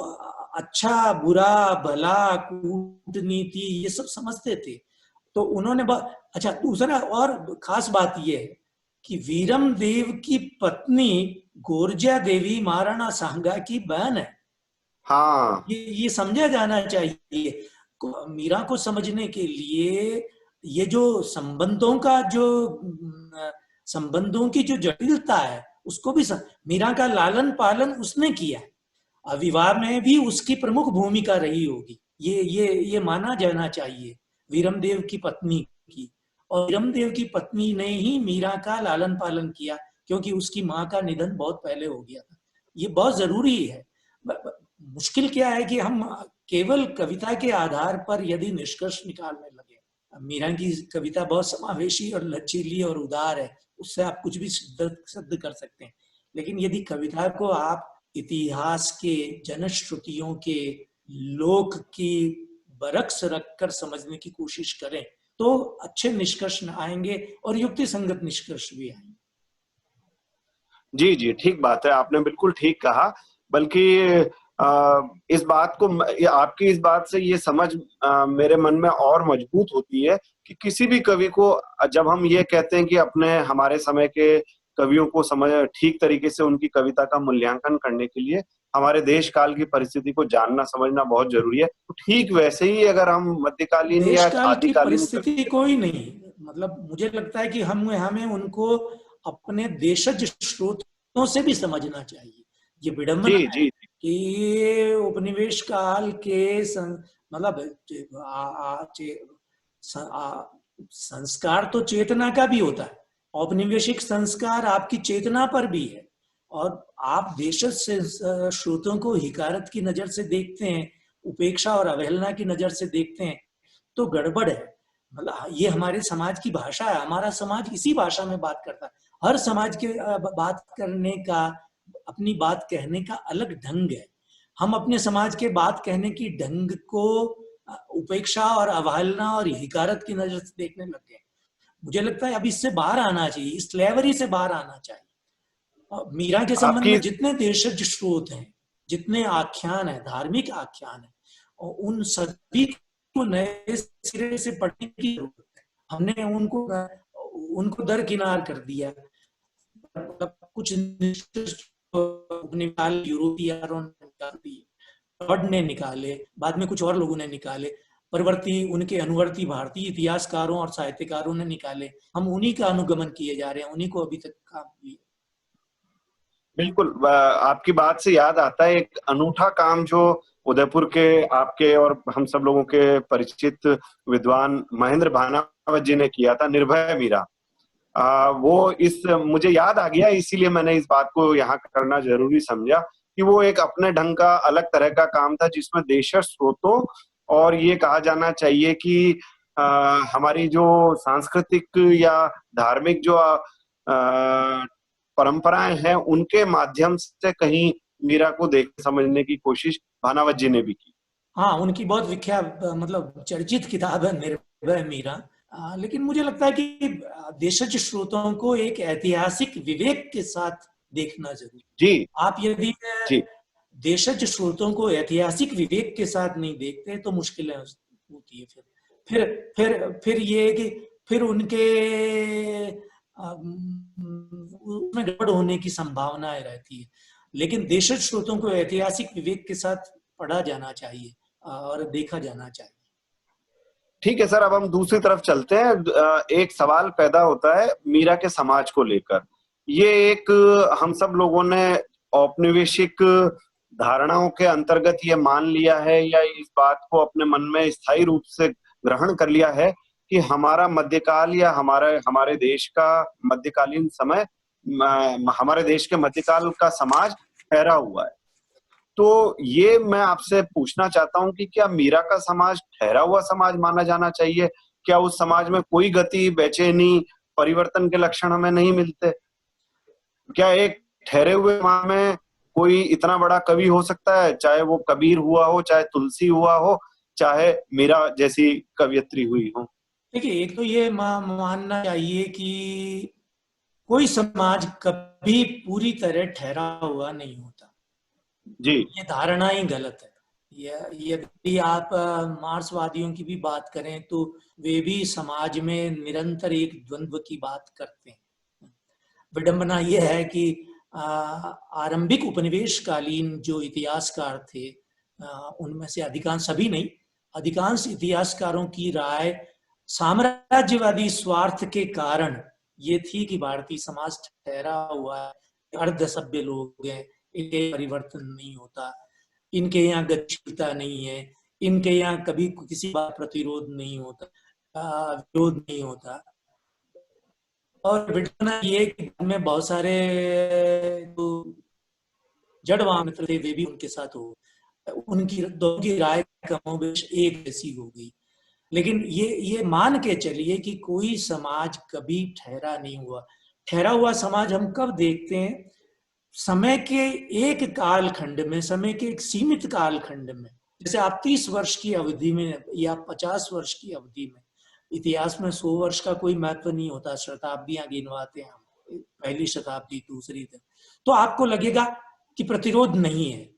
[SPEAKER 2] अच्छा बुरा भला कूटनीति ये सब समझते थे। तो उन्होंने अच्छा, दूसरा और खास बात ये है कि वीरम देव की पत्नी गोरजा देवी महाराणा सांगा की बहन है।
[SPEAKER 3] हाँ,
[SPEAKER 2] ये समझा जाना चाहिए। मीरा को समझने के लिए ये जो संबंधों की जो जटिलता है, उसको भी मीरा का लालन पालन उसने किया। विवाह में भी उसकी प्रमुख भूमिका रही होगी, ये माना जाना चाहिए। वीरमदेव की पत्नी की, और वीरमदेव की पत्नी ने ही मीरा का लालन पालन किया, क्योंकि उसकी माँ का निधन बहुत पहले हो गया था। ये बहुत जरूरी है। मुश्किल क्या है कि हम केवल कविता के आधार पर यदि निष्कर्ष निकालने लगे, मीरा की कविता बहुत समावेशी और लचीली और उदार है, उससे आप कुछ भी सिद्ध कर सकते हैं। लेकिन यदि कविता को आप इतिहास के, जनश्रुतियों के, लोक की बरक्स रखकर समझने की कोशिश करें तो अच्छे निष्कर्ष आएंगे और युक्ति संगत निष्कर्ष भी आएंगे।
[SPEAKER 3] जी जी, ठीक बात है, आपने बिल्कुल ठीक कहा। बल्कि इस बात को, आपकी इस बात से ये समझ मेरे मन में और मजबूत होती है कि किसी भी कवि को, जब हम ये कहते हैं कि अपने हमारे समय के कवियों को समझ ठीक तरीके से उनकी कविता का मूल्यांकन करने के लिए हमारे देश काल की परिस्थिति को जानना समझना बहुत जरूरी है। तो ठीक वैसे ही अगर हम मध्यकालीन
[SPEAKER 2] देश
[SPEAKER 3] या
[SPEAKER 2] काल की
[SPEAKER 3] आदिकालीन
[SPEAKER 2] परिस्थिति कोई नहीं, मतलब मुझे लगता है कि हमें उनको अपने देशज स्रोतों से भी समझना चाहिए। ये विडंबना
[SPEAKER 3] जी
[SPEAKER 2] है
[SPEAKER 3] जी
[SPEAKER 2] कि उपनिवेश काल के मतलब संस्कार तो चेतना का भी होता है, औपनिवेशिक संस्कार आपकी चेतना पर भी है, और आप देशज से स्रोतों को हिकारत की नजर से देखते हैं, उपेक्षा और अवहेलना की नजर से देखते हैं, तो गड़बड़ है। मतलब ये हमारे समाज की भाषा है, हमारा समाज इसी भाषा में बात करता है। हर समाज के बात करने का, अपनी बात कहने का अलग ढंग है। हम अपने समाज के बात कहने की ढंग को उपेक्षा और अवहेलना और हिकारत की नजर से देखने लग गए। मुझे लगता है अब इससे बाहर आना चाहिए, इस स्लेवरी से बाहर आना चाहिए। मीरा के संबंध
[SPEAKER 3] आपकी
[SPEAKER 2] में जितने देशज स्रोत हैं, जितने आख्यान है, धार्मिक आख्यान है, और उन सभी को नए सिरे से पढ़ने की जरूरत है। हमने उनको दरकिनार कर दिया। कुछ निकाल यूरोपियनों ने निकाल दिए, फ्रॉड ने निकाले, बाद में कुछ और लोगों ने निकाले, परवर्ती उनके अनुवर्ती भारतीय इतिहासकारों और साहित्यकारों ने निकाले। हम उन्हीं का अनुगमन किए जा रहे हैं, उन्हीं को अभी तक काम किए।
[SPEAKER 3] बिल्कुल, आपकी बात से याद आता है एक अनूठा काम जो उदयपुर के आपके और हम सब लोगों के परिचित विद्वान महेंद्र भानावत जी ने किया था, निर्भय मीरा। वो इस मुझे याद आ गया, इसीलिए मैंने इस बात को यहाँ करना जरूरी समझा कि वो एक अपने ढंग का अलग तरह का काम था, जिसमें देशज स्रोतों और ये कहा जाना चाहिए कि हमारी जो सांस्कृतिक या धार्मिक जो परंपराएं हैं उनके माध्यम से कहीं मीरा को देख समझने की कोशिश भानावत जी ने भी की।
[SPEAKER 2] हाँ, उनकी बहुत विख्यात, मतलब चर्चित किताब है निर्भय मीरा। लेकिन मुझे लगता है कि देशज स्रोतों को एक ऐतिहासिक विवेक के साथ देखना जरूरी।
[SPEAKER 3] जी
[SPEAKER 2] आप यदि
[SPEAKER 3] जी
[SPEAKER 2] देशज स्रोतों को ऐतिहासिक विवेक के साथ नहीं देखते तो मुश्किलें होती है। फिर ये कि फिर उनके उसमें गड़बड़ होने की संभावनाएं रहती है। लेकिन देशज स्रोतों को ऐतिहासिक विवेक के साथ पढ़ा जाना चाहिए और देखा जाना चाहिए।
[SPEAKER 3] ठीक है सर, अब हम दूसरी तरफ चलते हैं। एक सवाल पैदा होता है मीरा के समाज को लेकर। ये एक हम सब लोगों ने औपनिवेशिक धारणाओं के अंतर्गत ये मान लिया है या इस बात को अपने मन में स्थायी रूप से ग्रहण कर लिया है कि हमारा मध्यकाल या हमारे देश का मध्यकालीन समय, हमारे देश के मध्यकाल का समाज ठहरा हुआ है। तो ये मैं आपसे पूछना चाहता हूं कि क्या मीरा का समाज ठहरा हुआ समाज माना जाना चाहिए? क्या उस समाज में कोई गति, बेचैनी, परिवर्तन के लक्षण हमें नहीं मिलते? क्या एक ठहरे हुए समाज में कोई इतना बड़ा कवि हो सकता है, चाहे वो कबीर हुआ हो, चाहे तुलसी हुआ हो, चाहे मीरा जैसी कवियत्री हुई हो?
[SPEAKER 2] देखिए, एक तो ये मानना चाहिए कि कोई समाज कभी पूरी तरह ठहरा हुआ नहीं होता।
[SPEAKER 3] जी
[SPEAKER 2] ये धारणा ही गलत है। यदि आप मार्क्सवादियों की भी बात करें तो वे भी समाज में निरंतर एक द्वंद्व की बात करते हैं। विडंबना यह है कि आरंभिक उपनिवेशकालीन जो इतिहासकार थे, उनमें से अधिकांश, सभी नहीं, अधिकांश इतिहासकारों की राय साम्राज्यवादी स्वार्थ के कारण ये थी कि भारतीय समाज ठहरा हुआ है, अर्ध सभ्य लोग हैं, इनके परिवर्तन नहीं होता, इनके यहाँ गतिशीलता नहीं है, इनके यहाँ कभी किसी बात प्रतिरोध नहीं होता। विरोध नहीं होता। और बिटना ये कि में बहुत सारे जो जड़वाम मित्र थे वे भी उनके साथ हो, उनकी दोनों की राय कमोबेश एक जैसी हो गई। लेकिन ये मान के चलिए कि कोई समाज कभी ठहरा नहीं हुआ। ठहरा हुआ समाज हम कब देखते हैं? समय के एक कालखंड में, समय के एक सीमित कालखंड में, जैसे आप 30 वर्ष की अवधि में या 50 वर्ष की अवधि में, इतिहास में 100 वर्ष का कोई महत्व नहीं होता, शताब्दियां गिनवाते हैं हम, पहली शताब्दी, दूसरी, तो आपको लगेगा कि प्रतिरोध नहीं है।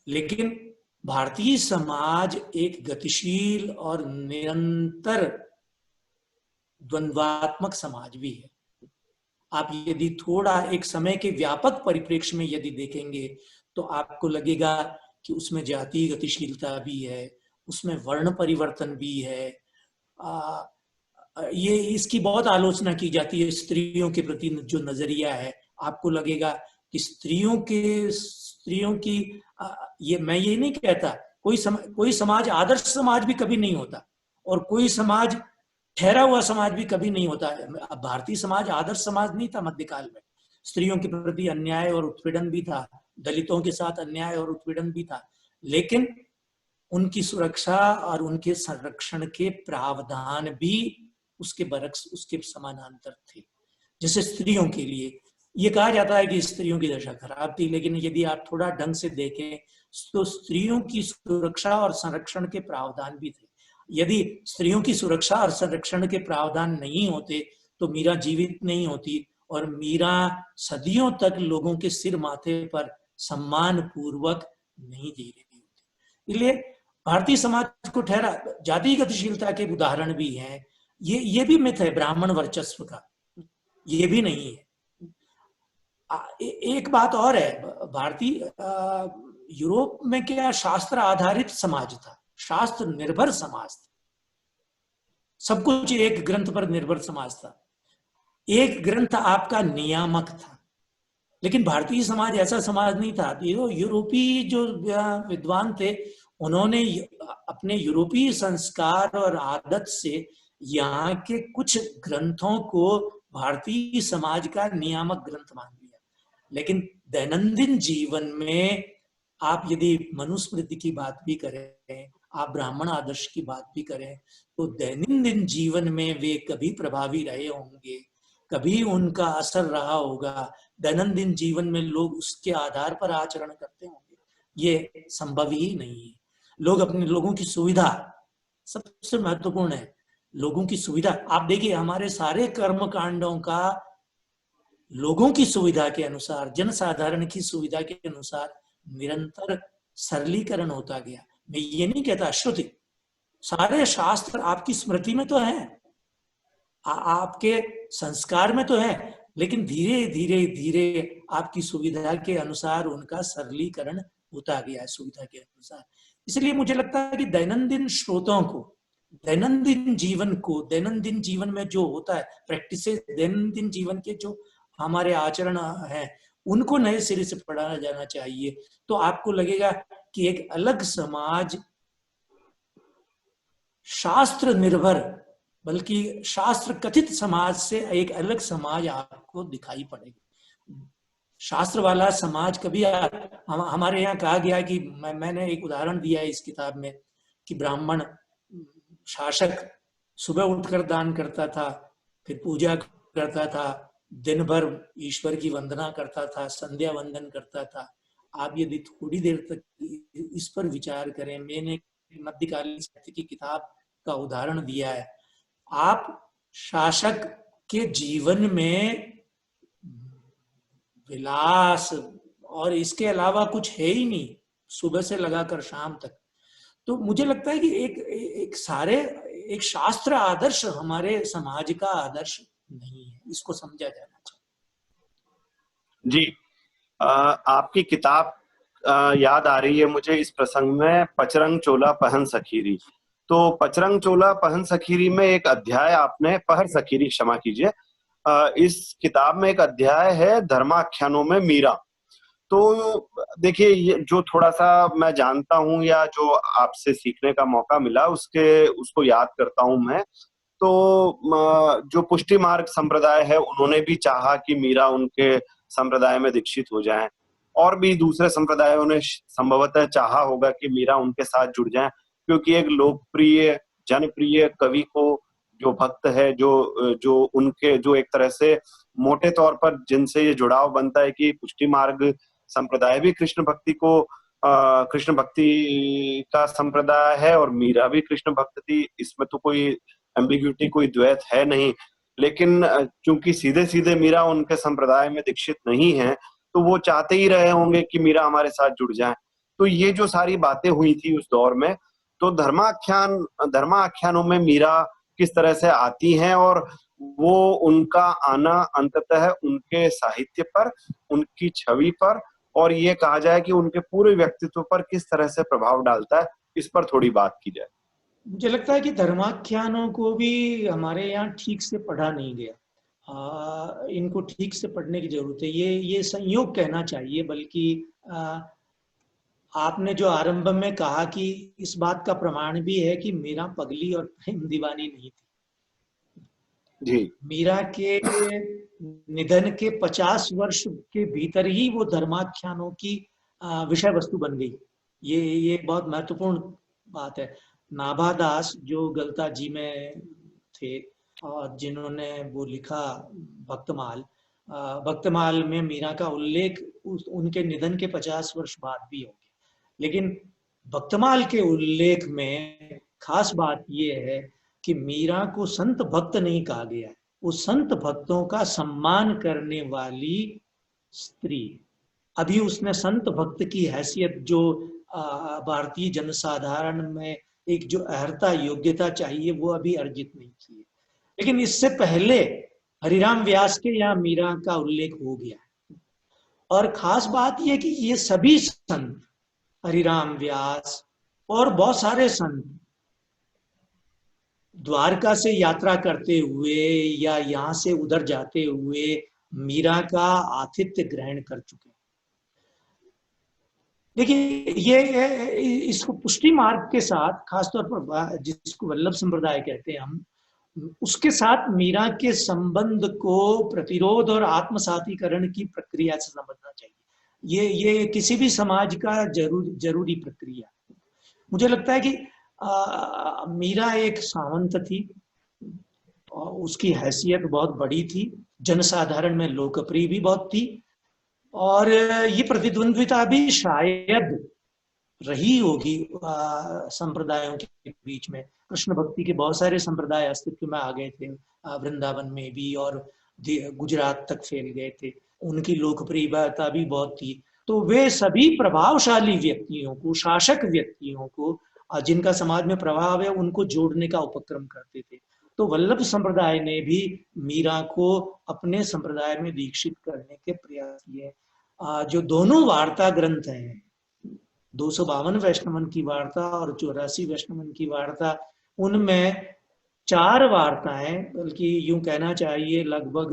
[SPEAKER 2] लेकिन भारतीय समाज एक गतिशील और निरंतर द्वंद्वात्मक समाज भी है। आप यदि थोड़ा एक समय के व्यापक परिप्रेक्ष्य में यदि देखेंगे तो आपको लगेगा कि उसमें जातीय गतिशीलता भी है, उसमें वर्ण परिवर्तन भी है। ये इसकी बहुत आलोचना की जाती है, स्त्रियों के प्रति जो नजरिया है, आपको लगेगा कि स्त्रियों की ये, मैं ये नहीं कहता कोई समाज आदर्श समाज भी कभी नहीं होता और कोई समाज ठहरा हुआ समाज भी कभी नहीं होता। भारतीय समाज आदर्श समाज नहीं था। मध्यकाल में स्त्रियों के प्रति अन्याय और उत्पीड़न भी था, दलितों के साथ अन्याय और उत्पीड़न भी था, लेकिन उनकी सुरक्षा और उनके संरक्षण के प्रावधान भी उसके समानांतर थे। जैसे स्त्रियों के लिए ये कहा जाता है कि स्त्रियों की दशा खराब थी, लेकिन यदि आप थोड़ा ढंग से देखें तो स्त्रियों की सुरक्षा और संरक्षण के प्रावधान भी थे। यदि स्त्रियों की सुरक्षा और संरक्षण के प्रावधान नहीं होते तो मीरा जीवित नहीं होती और मीरा सदियों तक लोगों के सिर माथे पर सम्मान पूर्वक नहीं जी रही होती। इसलिए भारतीय समाज को ठहरा, जातीय गतिशीलता के उदाहरण भी हैं। ये भी मिथ है ब्राह्मण वर्चस्व का, ये भी नहीं है। एक बात और है, भारतीय यूरोप में क्या शास्त्र आधारित समाज था, शास्त्र निर्भर समाज था, सब कुछ एक ग्रंथ पर निर्भर समाज था, एक ग्रंथ आपका नियामक था। लेकिन भारतीय समाज ऐसा समाज नहीं था। यूरोपीय जो विद्वान थे उन्होंने अपने यूरोपीय संस्कार और आदत से यहाँ के कुछ ग्रंथों को भारतीय समाज का नियामक ग्रंथ मान लिया। लेकिन दैनंदिन जीवन में आप यदि मनुस्मृति की बात भी करें, आप ब्राह्मण आदर्श की बात भी करें, तो दैनंदिन जीवन में वे कभी प्रभावी रहे होंगे, कभी उनका असर रहा होगा, दैनंदिन जीवन में लोग उसके आधार पर आचरण करते होंगे, ये संभव ही नहीं है। लोग अपने लोगों की सुविधा सबसे महत्वपूर्ण है, लोगों की सुविधा। आप देखिए हमारे सारे कर्म कांडों का लोगों की सुविधा के अनुसार, जनसाधारण की सुविधा के अनुसार निरंतर सरलीकरण होता गया। मैं ये नहीं कहता श्रुति, सारे शास्त्र आपकी स्मृति में तो है, आपके संस्कार में तो है, लेकिन धीरे धीरे धीरे आपकी सुविधा के अनुसार उनका सरलीकरण होता गया, सुविधा के अनुसार। इसलिए मुझे लगता है कि दैनंदिन स्रोतों को, दैनंदिन जीवन को, दैनंदिन जीवन में जो होता है प्रैक्टिस, दैनंदिन जीवन के जो हमारे आचरण है उनको नए सिरे से पढ़ाना जाना चाहिए। तो आपको लगेगा कि एक अलग समाज, शास्त्र निर्भर बल्कि शास्त्र कथित समाज से एक अलग समाज आपको दिखाई पड़ेगा। शास्त्र वाला समाज कभी हमारे यहाँ कहा गया कि मैंने एक उदाहरण दिया है इस किताब में कि ब्राह्मण शासक सुबह उठकर दान करता था, फिर पूजा करता था, दिन भर ईश्वर की वंदना करता था, संध्या वंदन करता था। आप यदि थोड़ी देर तक इस पर विचार करें, मैंने मध्यकालीन साहित्य की किताब का उदाहरण दिया है। आप शासक के जीवन में विलास और इसके अलावा कुछ है ही नहीं, सुबह से लगाकर शाम तक। तो मुझे लगता है कि एक शास्त्र आदर्श हमारे समाज का आदर्श नहीं है, इसको समझा जाना चाहिए।
[SPEAKER 3] जी, आपकी किताब याद आ रही है मुझे इस प्रसंग में, पचरंग चोला पहन सखीरी। तो पचरंग चोला पहन सखीरी में एक अध्याय आपने, पहर सखीरी क्षमा कीजिए, इस किताब में एक अध्याय है धर्माख्यानों में मीरा। तो देखिए, ये जो थोड़ा सा मैं जानता हूँ या जो आपसे सीखने का मौका मिला उसको याद करता हूँ मैं। तो जो पुष्टि मार्ग संप्रदाय है, उन्होंने भी चाहा कि मीरा उनके संप्रदाय में दीक्षित हो जाएं, और भी दूसरे संप्रदायों ने संभवतः चाहा होगा कि मीरा उनके साथ जुड़ जाएं, क्योंकि एक लोकप्रिय जनप्रिय कवि को जो भक्त है, जो उनके जो एक तरह से मोटे तौर पर जिनसे ये जुड़ाव बनता है कि पुष्टि मार्ग संप्रदाय भी कृष्ण भक्ति का संप्रदाय है और मीरा भी कृष्ण भक्त थी, इसमें तो कोई एम्बिग्यूटी, कोई द्वैत है नहीं। लेकिन चूंकि सीधे सीधे मीरा उनके संप्रदाय में दीक्षित नहीं है, तो वो चाहते ही रहे होंगे कि मीरा हमारे साथ जुड़ जाए। तो ये जो सारी बातें हुई थी उस दौर में, तो धर्माख्यानों में मीरा किस तरह से आती हैं, और वो उनका आना अंततः उनके साहित्य पर, उनकी छवि पर, और ये कहा जाए कि उनके पूरे व्यक्तित्व पर किस तरह से प्रभाव डालता है, इस पर थोड़ी बात की जाए।
[SPEAKER 2] मुझे लगता है कि धर्माख्यानों को भी हमारे यहाँ ठीक से पढ़ा नहीं गया। इनको ठीक से पढ़ने की जरूरत है। ये संयोग कहना चाहिए, बल्कि आपने जो आरंभ में कहा कि इस बात का प्रमाण भी है कि मीरा पगली और प्रेम दीवानी नहीं थी।
[SPEAKER 3] जी।
[SPEAKER 2] मीरा के निधन के 50 वर्ष के भीतर ही वो धर्माख्यानों की विषय वस्तु बन गई। ये बहुत महत्वपूर्ण बात है। नाभादास जो गलता जी में थे और जिन्होंने वो लिखा भक्तमाल में मीरा का उल्लेख उनके निधन के 50 वर्ष बाद भी हो गया। लेकिन भक्तमाल के उल्लेख में खास बात यह है कि मीरा को संत भक्त नहीं कहा गया है, वो संत भक्तों का सम्मान करने वाली स्त्री। अभी उसने संत भक्त की हैसियत जो भारतीय जनसाधारण में एक जो अर्हता योग्यता चाहिए वो अभी अर्जित नहीं की है। लेकिन इससे पहले हरिराम व्यास के यहाँ मीरा का उल्लेख हो गया है। और खास बात यह कि ये सभी संत, हरिराम व्यास और बहुत सारे संत, द्वारका से यात्रा करते हुए या यहाँ से उधर जाते हुए मीरा का आतिथ्य ग्रहण कर चुके हैं। देखिए, ये इसको पुष्टि मार्ग के साथ, खासतौर पर जिसको वल्लभ संप्रदाय कहते हैं हम, उसके साथ मीरा के संबंध को प्रतिरोध और आत्मसातीकरण की प्रक्रिया से समझना चाहिए। ये किसी भी समाज का जरूरी प्रक्रिया। मुझे लगता है कि मीरा एक सावंत थी और उसकी हैसियत बहुत बड़ी थी, जनसाधारण में लोकप्रिय भी बहुत थी, और ये प्रतिद्वंद्विता भी शायद रही होगी संप्रदायों के बीच में। कृष्ण भक्ति के बहुत सारे संप्रदाय अस्तित्व में आ गए थे, वृंदावन में भी, और गुजरात तक फैल गए थे। उनकी लोकप्रियता भी बहुत थी। तो वे सभी प्रभावशाली व्यक्तियों को, शासक व्यक्तियों को, जिनका समाज में प्रभाव है, उनको जोड़ने का उपक्रम करते थे। तो वल्लभ संप्रदाय ने भी मीरा को अपने संप्रदाय में दीक्षित करने के प्रयास किए। जो दोनों वार्ता ग्रंथ हैं, 252 वैष्णवन की वार्ता और 84 वैष्णवन की वार्ता, उनमें 4 वार्ताएं, बल्कि यूं कहना चाहिए लगभग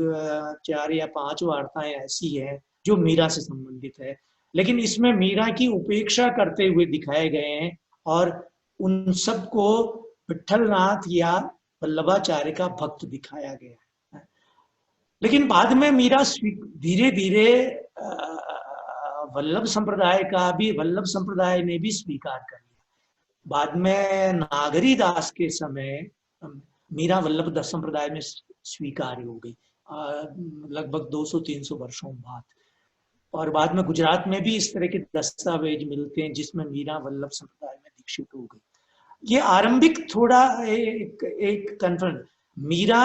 [SPEAKER 2] 4 या 5 वार्ताएं ऐसी हैं जो मीरा से संबंधित है। लेकिन इसमें मीरा की उपेक्षा करते हुए दिखाए गए हैं और उन सबको विठलनाथ या वल्लभाचार्य का भक्त दिखाया गया है। लेकिन बाद में मीरा धीरे धीरे वल्लभ संप्रदाय ने भी स्वीकार कर लिया। बाद में नागरी दास के समय मीरा वल्लभ संप्रदाय में स्वीकार हो गई, लगभग 200-300 वर्षों बाद। और बाद में गुजरात में भी इस तरह के दस्तावेज मिलते हैं जिसमें मीरा वल्लभ संप्रदाय में दीक्षित हो गई। ये आरंभिक थोड़ा एक कन्फ्रंट, मीरा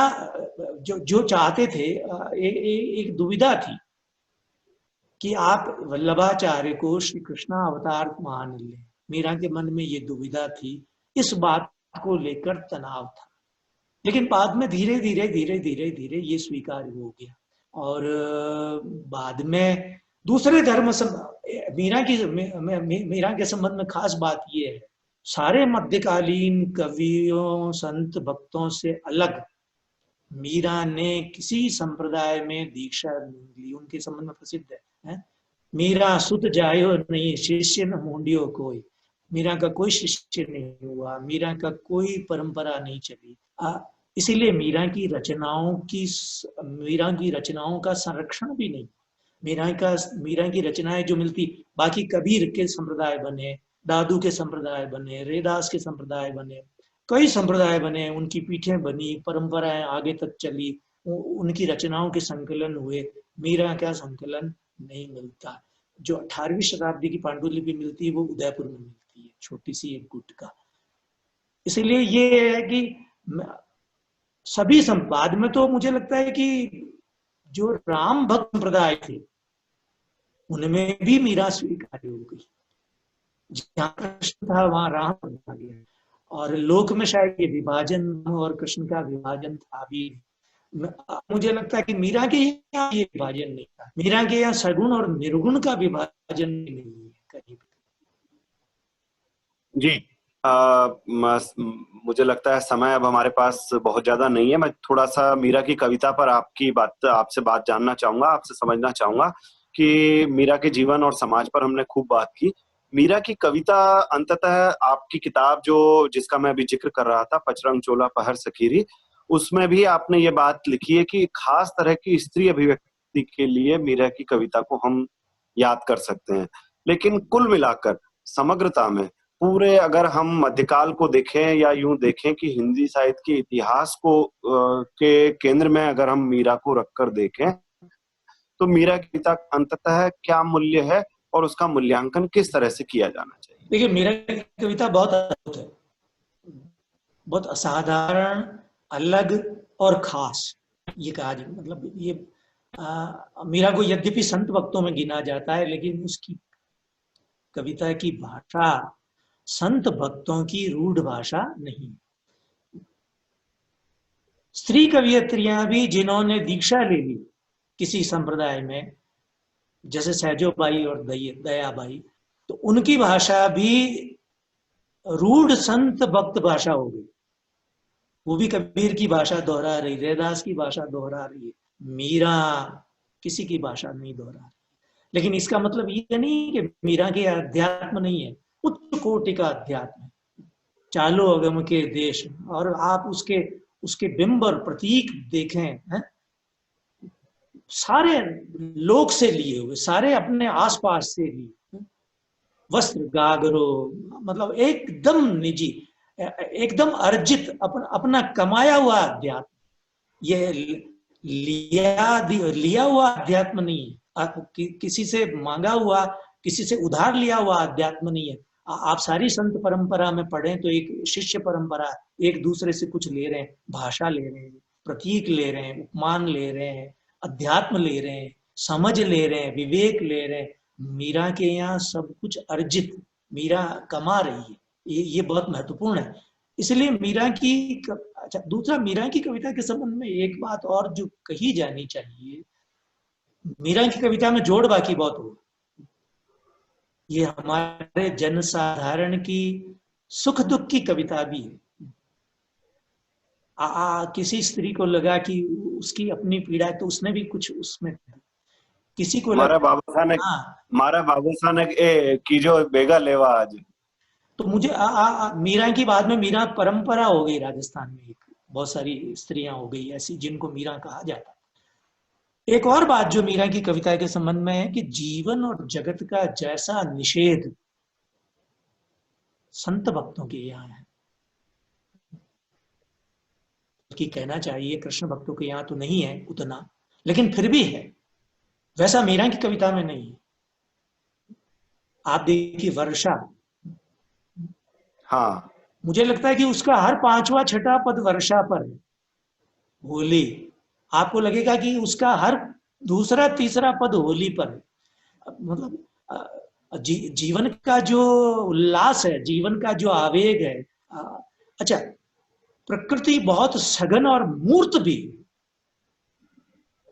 [SPEAKER 2] जो चाहते थे, एक दुविधा थी कि आप वल्लभाचार्य को श्री कृष्ण अवतार मान लें। मीरा के मन में ये दुविधा थी, इस बात को लेकर तनाव था। लेकिन बाद में धीरे धीरे ये स्वीकार हो गया। और बाद में दूसरे धर्म मीरा के संबंध में खास बात ये है, सारे मध्यकालीन कवियों, संत, भक्तों से अलग मीरा ने किसी संप्रदाय में दीक्षा नहीं ली। उनके संबंध में प्रसिद्ध है मीरा सुत जायो नहीं, शिष्य न मूंडियो कोई। मीरा का कोई शिष्य नहीं हुआ, मीरा का कोई परंपरा नहीं चली। इसीलिए मीरा की रचनाओं का संरक्षण भी नहीं। मीरा की रचनाएं जो मिलती, बाकी कबीर के संप्रदाय बने, दादू के संप्रदाय बने, रेदास के संप्रदाय बने, कई संप्रदाय बने, उनकी पीठें बनी, परंपराएं आगे तक चली, उनकी रचनाओं के संकलन हुए। मीरा का संकलन नहीं मिलता। जो 18वीं शताब्दी की पांडुलिपि मिलती है वो उदयपुर में मिलती है, छोटी सी एक गुट का। इसलिए ये है कि सभी बाद में तो मुझे लगता है कि जो राम भक्त संप्रदाय थे उनमें भी मीरा स्वीकार्य हो गई। जहां कृष्ण था वहां राम आ गया। और लोक में शायद ये विभाजन और कृष्ण का विभाजन था भी। मुझे लगता है कि मीरा के यहाँ ये विभाजन नहीं था। मीरा के यहाँ सगुण और निर्गुण का विभाजन नहीं है कहीं भी।
[SPEAKER 3] जी, मुझे लगता है समय अब हमारे पास बहुत ज्यादा नहीं है। मैं थोड़ा सा मीरा की कविता पर आपसे बात जानना चाहूंगा, आपसे समझना चाहूंगा कि मीरा के जीवन और समाज पर हमने खूब बात की। मीरा की कविता अंततः आपकी किताब जिसका मैं अभी जिक्र कर रहा था, पचरंग चोला पहर सकीरी, उसमें भी आपने ये बात लिखी है कि खास तरह की स्त्री अभिव्यक्ति के लिए मीरा की कविता को हम याद कर सकते हैं। लेकिन कुल मिलाकर समग्रता में पूरे अगर हम मध्यकाल को देखें या यूं देखें कि हिंदी साहित्य के इतिहास को के केंद्र में अगर हम मीरा को रखकर देखें तो मीरा की कविता अंततः क्या मूल्य है और उसका मूल्यांकन किस तरह से किया जाना चाहिए?
[SPEAKER 2] देखिए, मीरा की कविता बहुत अद्भुत है, बहुत असाधारण, अलग और खास। ये कहा जाए, मतलब ये मीरा को यद्यपि संत भक्तों में गिना जाता है, लेकिन उसकी कविता की भाषा संत भक्तों की रूढ़ भाषा नहीं। स्त्री कवियत्रियां भी जिन्होंने दीक्षा ले ली किसी संप्रदाय में, जैसे सहजोबाई और दयाबाई, तो उनकी भाषा भी रूढ़ संत भक्त भाषा हो गई। वो भी कबीर की भाषा दोहरा रही, रैदास की भाषा दोहरा रही है, मीरा किसी की भाषा नहीं दोहरा रही। लेकिन इसका मतलब ये नहीं कि मीरा के अध्यात्म नहीं है, उच्च कोटि का अध्यात्म है। चालो अगम के देश, और आप उसके बिंब और प्रतीक देखें, है? सारे लोक से लिए हुए, सारे अपने आसपास से लिए, वस्त्र गागरो, मतलब एकदम निजी, एकदम अर्जित, अपना कमाया हुआ अध्यात्म। ये लिया हुआ अध्यात्म नहीं है, किसी से मांगा हुआ, किसी से उधार लिया हुआ अध्यात्म नहीं है। आप सारी संत परंपरा में पढ़ें तो एक शिष्य परंपरा, एक दूसरे से कुछ ले रहे हैं, भाषा ले रहे हैं, प्रतीक ले रहे हैं, उपमान ले रहे हैं, अध्यात्म ले रहे हैं, समझ ले रहे हैं, विवेक ले रहे हैं। मीरा के यहाँ सब कुछ अर्जित, मीरा कमा रही है, ये बहुत महत्वपूर्ण है। इसलिए मीरा की अच्छा, दूसरा, मीरा की कविता के संबंध में एक बात और जो कही जानी चाहिए, मीरा की कविता में जोड़ बाकी बहुत हो, ये हमारे जनसाधारण की सुख दुख की कविता भी है। किसी स्त्री को लगा कि उसकी अपनी पीड़ा है तो उसने भी कुछ उसमें, किसी को
[SPEAKER 3] मारा बाबू साहब की जो बेगा लेवा आज।
[SPEAKER 2] तो मुझे मीरा की बाद में मीरा परंपरा हो गई राजस्थान में, एक बहुत सारी स्त्रियां हो गई ऐसी जिनको मीरा कहा जाता। एक और बात जो मीरा की कविता के संबंध में है कि जीवन और जगत का जैसा निषेध संत भक्तों के यहाँ है, कि कहना चाहिए कृष्ण भक्तों के यहाँ तो नहीं है उतना, लेकिन फिर भी है, वैसा मीरा की कविता में नहीं है। आप देखिए वर्षा,
[SPEAKER 3] हाँ,
[SPEAKER 2] मुझे लगता है कि उसका हर 5वां 6ठा पद वर्षा पर है। होली, आपको लगेगा कि उसका हर दूसरा तीसरा पद होली पर है। मतलब जीवन का जो उल्लास है, जीवन का जो आवेग है। अच्छा, प्रकृति बहुत सघन और मूर्त भी,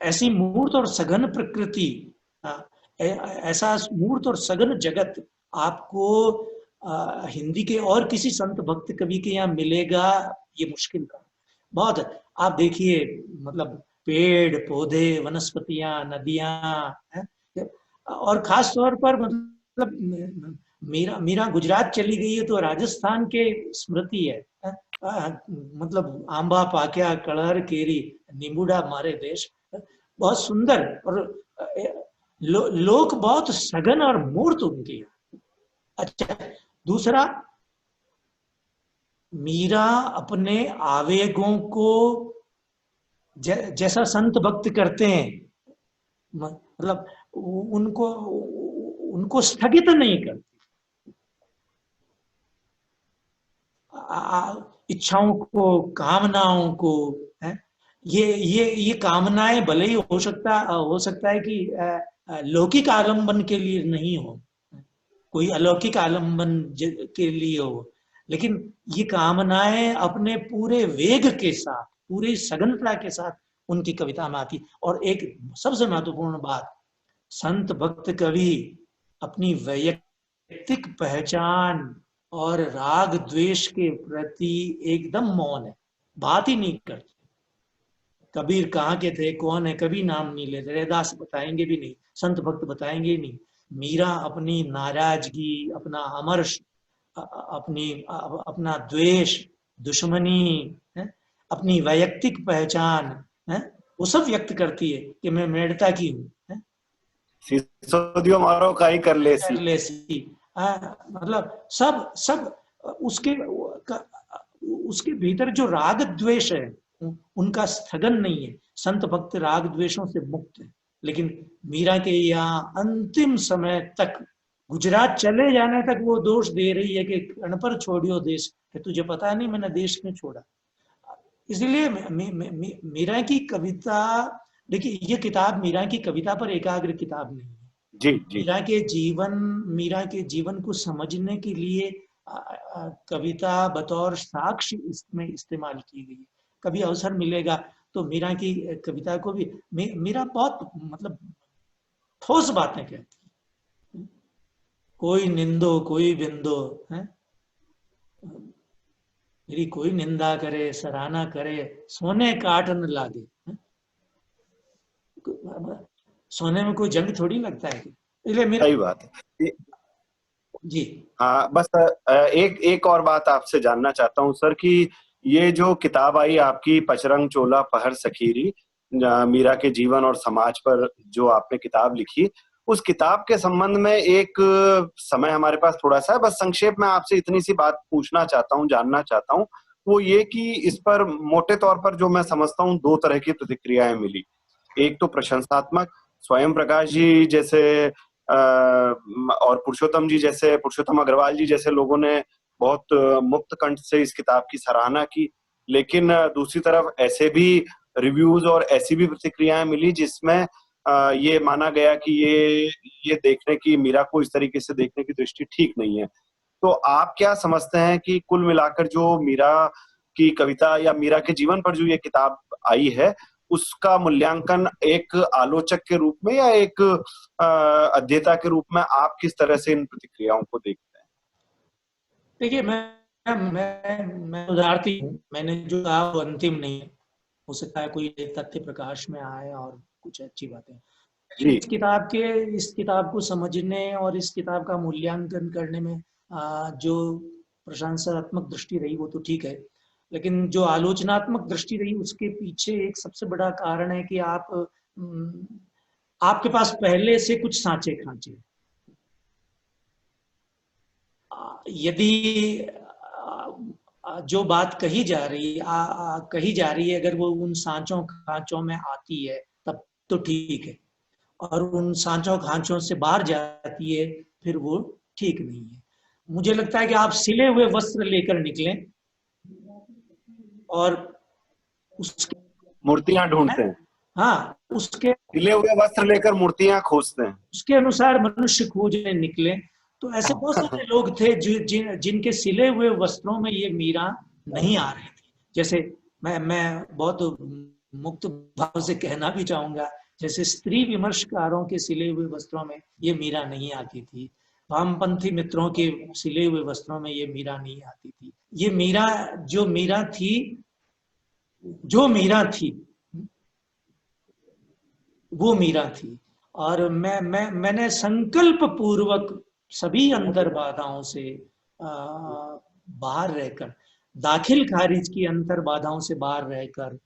[SPEAKER 2] ऐसी मूर्त और सघन प्रकृति, ऐसा मूर्त और सघन जगत आपको हिंदी के और किसी संत भक्त कवि के यहाँ मिलेगा, ये मुश्किल का बहुत है। आप देखिए, मतलब पेड़ पौधे, वनस्पतियां, नदियां, और खास तौर पर मतलब मीरा गुजरात चली गई है तो राजस्थान के स्मृति है। मतलब आंबा पाक्या कलहर केरी नींबूडा मारे देश, बहुत सुंदर। और लोक बहुत सघन और मूर्त उनकी है। अच्छा, दूसरा, मीरा अपने आवेगों को जैसा संत भक्त करते हैं, मतलब उनको उनको स्थगित नहीं करती। इच्छाओं को, कामनाओं को, है ये कामनाएं भले ही हो सकता है कि लौकिक आलम्बन के लिए नहीं हो, कोई अलौकिक आलम्बन के लिए हो, लेकिन ये कामनाएं अपने पूरे वेग के साथ, पूरी सघनता के साथ उनकी कविता में आती। और एक सबसे महत्वपूर्ण बात, संत भक्त कवि अपनी वैयक्तिक पहचान और राग द्वेष के प्रति एकदम मौन है, बात ही नहीं करते। कबीर कहाँ के थे, कौन है, कभी नाम नहीं लेते। रैदास बताएंगे भी नहीं, संत भक्त बताएंगे नहीं। मीरा अपनी नाराजगी, अपना अमर्ष, अपना द्वेष, दुश्मनी, है, अपनी वैयक्तिक पहचान, है, वो सब व्यक्त करती है कि मैं मेड़ता की हूँ,
[SPEAKER 3] मारो काई कर लेसी,
[SPEAKER 2] मतलब सब उसके भीतर जो राग द्वेष है उनका स्थगन नहीं है। संत भक्त राग द्वेषों से मुक्त है, लेकिन मीरा के यहाँ अंतिम समय तक, गुजरात चले जाने तक वो दोष दे रही है कि अनपर छोड़ियो देश, कि तुझे पता नहीं मैंने देश क्यों छोड़ा। इसलिए मीरा की कविता, देखिए ये किताब मीरा की कविता पर एकाग्र किताब नहीं है।
[SPEAKER 3] जी, जी।
[SPEAKER 2] मीरा के जीवन को समझने के लिए कविता बतौर साक्ष्य इसमें इस्तेमाल की गई है। कभी अवसर मिलेगा तो मीरा की कविता को भी, मीरा बहुत मतलब ठोस बातें कहती है। कोई निंदो कोई बिंदो, है, मेरी कोई निंदा करे सराहना करे, सोने काट न लागे। सोने में कोई जंग थोड़ी लगता है। इसलिए मेरा,
[SPEAKER 3] सही बात है
[SPEAKER 2] जी।
[SPEAKER 3] हाँ, बस एक और बात आपसे जानना चाहता हूँ सर कि ये जो किताब आई आपकी, पचरंग चोला पहर सखीरी, मीरा के जीवन और समाज पर जो आपने किताब लिखी, उस किताब के संबंध में एक समय हमारे पास थोड़ा सा है, बस संक्षेप में आपसे इतनी सी बात पूछना चाहता हूँ, जानना चाहता हूँ। वो ये कि इस पर मोटे तौर पर जो मैं समझता हूँ 2 तरह की प्रतिक्रियाएं मिली। एक तो प्रशंसात्मक, स्वयं प्रकाश जी जैसे और पुरुषोत्तम अग्रवाल जी जैसे लोगों ने बहुत मुक्त कंठ से इस किताब की सराहना की, लेकिन दूसरी तरफ ऐसे भी रिव्यूज और ऐसी भी प्रतिक्रियाएं मिली जिसमें ये माना गया कि ये देखने की, मीरा को इस तरीके से देखने की दृष्टि ठीक नहीं है। तो आप क्या समझते हैं कि कुल मिलाकर जो मीरा की कविता या मीरा के जीवन पर जो ये किताब आई है, उसका मूल्यांकन एक आलोचक के रूप में या एक अध्येता के रूप में आप किस तरह से इन प्रतिक्रियाओं को देखते हैं?
[SPEAKER 2] देखिए, मैं उदारती हूँ, मैंने जो कहा वो अंतिम नहीं है। हो सकता है कोई तथ्य प्रकाश में आए और कुछ अच्छी बातें। इस किताब को समझने और इस किताब का मूल्यांकन करने में जो प्रशंसात्मक दृष्टि रही वो तो ठीक है, लेकिन जो आलोचनात्मक दृष्टि रही उसके पीछे एक सबसे बड़ा कारण है कि आपके पास पहले से कुछ सांचे खांचे। यदि जो बात कही जा रही है अगर वो उन सांचों खांचों में आती है तब तो ठीक है, और उन सांचों खांचों से बाहर जाती है फिर वो ठीक नहीं है। मुझे लगता है कि आप सिले हुए वस्त्र लेकर निकलें और उसके
[SPEAKER 3] मूर्तियां ढूंढते हैं।
[SPEAKER 2] हाँ, उसके
[SPEAKER 3] सिले हुए वस्त्र लेकर मूर्तियां खोजते हैं, उसके
[SPEAKER 2] अनुसार मनुष्य खोजने निकले। तो ऐसे बहुत सारे लोग थे जिनके सिले हुए वस्त्रों में ये मीरा नहीं आ रही थी। जैसे मैं बहुत मुक्त भाव से कहना भी चाहूंगा, जैसे स्त्री विमर्शकारों के सिले हुए वस्त्रों में ये मीरा नहीं आती थी, वामपंथी मित्रों के सिले हुए वस्त्रों में ये मीरा नहीं आती थी। ये मीरा जो मीरा थी वो मीरा थी। और मैंने संकल्प पूर्वक सभी अंतर बाधाओं से बाहर रहकर, दाखिल खारिज की अंतर बाधाओं से बाहर रहकर,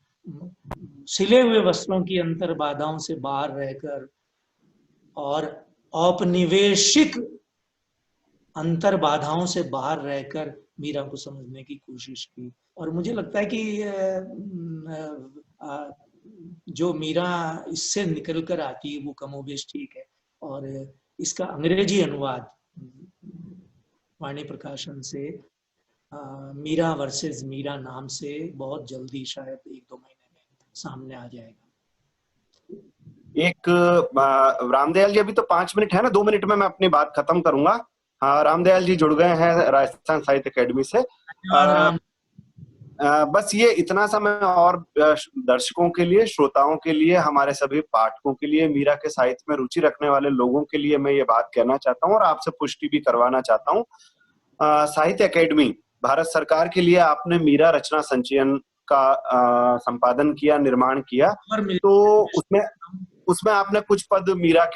[SPEAKER 2] सिले हुए वस्त्रों की अंतर बाधाओं से बाहर रहकर और औपनिवेशिक अंतर बाधाओं से बाहर रहकर मीरा को समझने की कोशिश की। और मुझे लगता है कि जो मीरा इससे निकल कर आती है वो कमोबेश ठीक है। और इसका अंग्रेजी अनुवाद वाणी प्रकाशन से मीरा वर्सेस मीरा नाम से बहुत जल्दी, शायद 1-2 महीने में सामने आ जाएगा।
[SPEAKER 3] एक रामदयाल जी, अभी तो 5 मिनट है ना, 2 मिनट में मैं अपनी बात खत्म करूंगा। हाँ, रामदयाल जी जुड़ गए हैं राजस्थान साहित्य अकेडमी से। बस ये इतना सा मैं और दर्शकों के लिए, श्रोताओं के लिए, हमारे सभी पाठकों के लिए, मीरा के साहित्य में रुचि रखने वाले लोगों के लिए मैं ये बात कहना चाहता हूँ और आपसे पुष्टि भी करवाना चाहता हूँ। साहित्य अकेडमी भारत सरकार के लिए आपने मीरा रचना संचयन का संपादन किया, निर्माण किया, तो उसमें आपने कुछ पद मीरा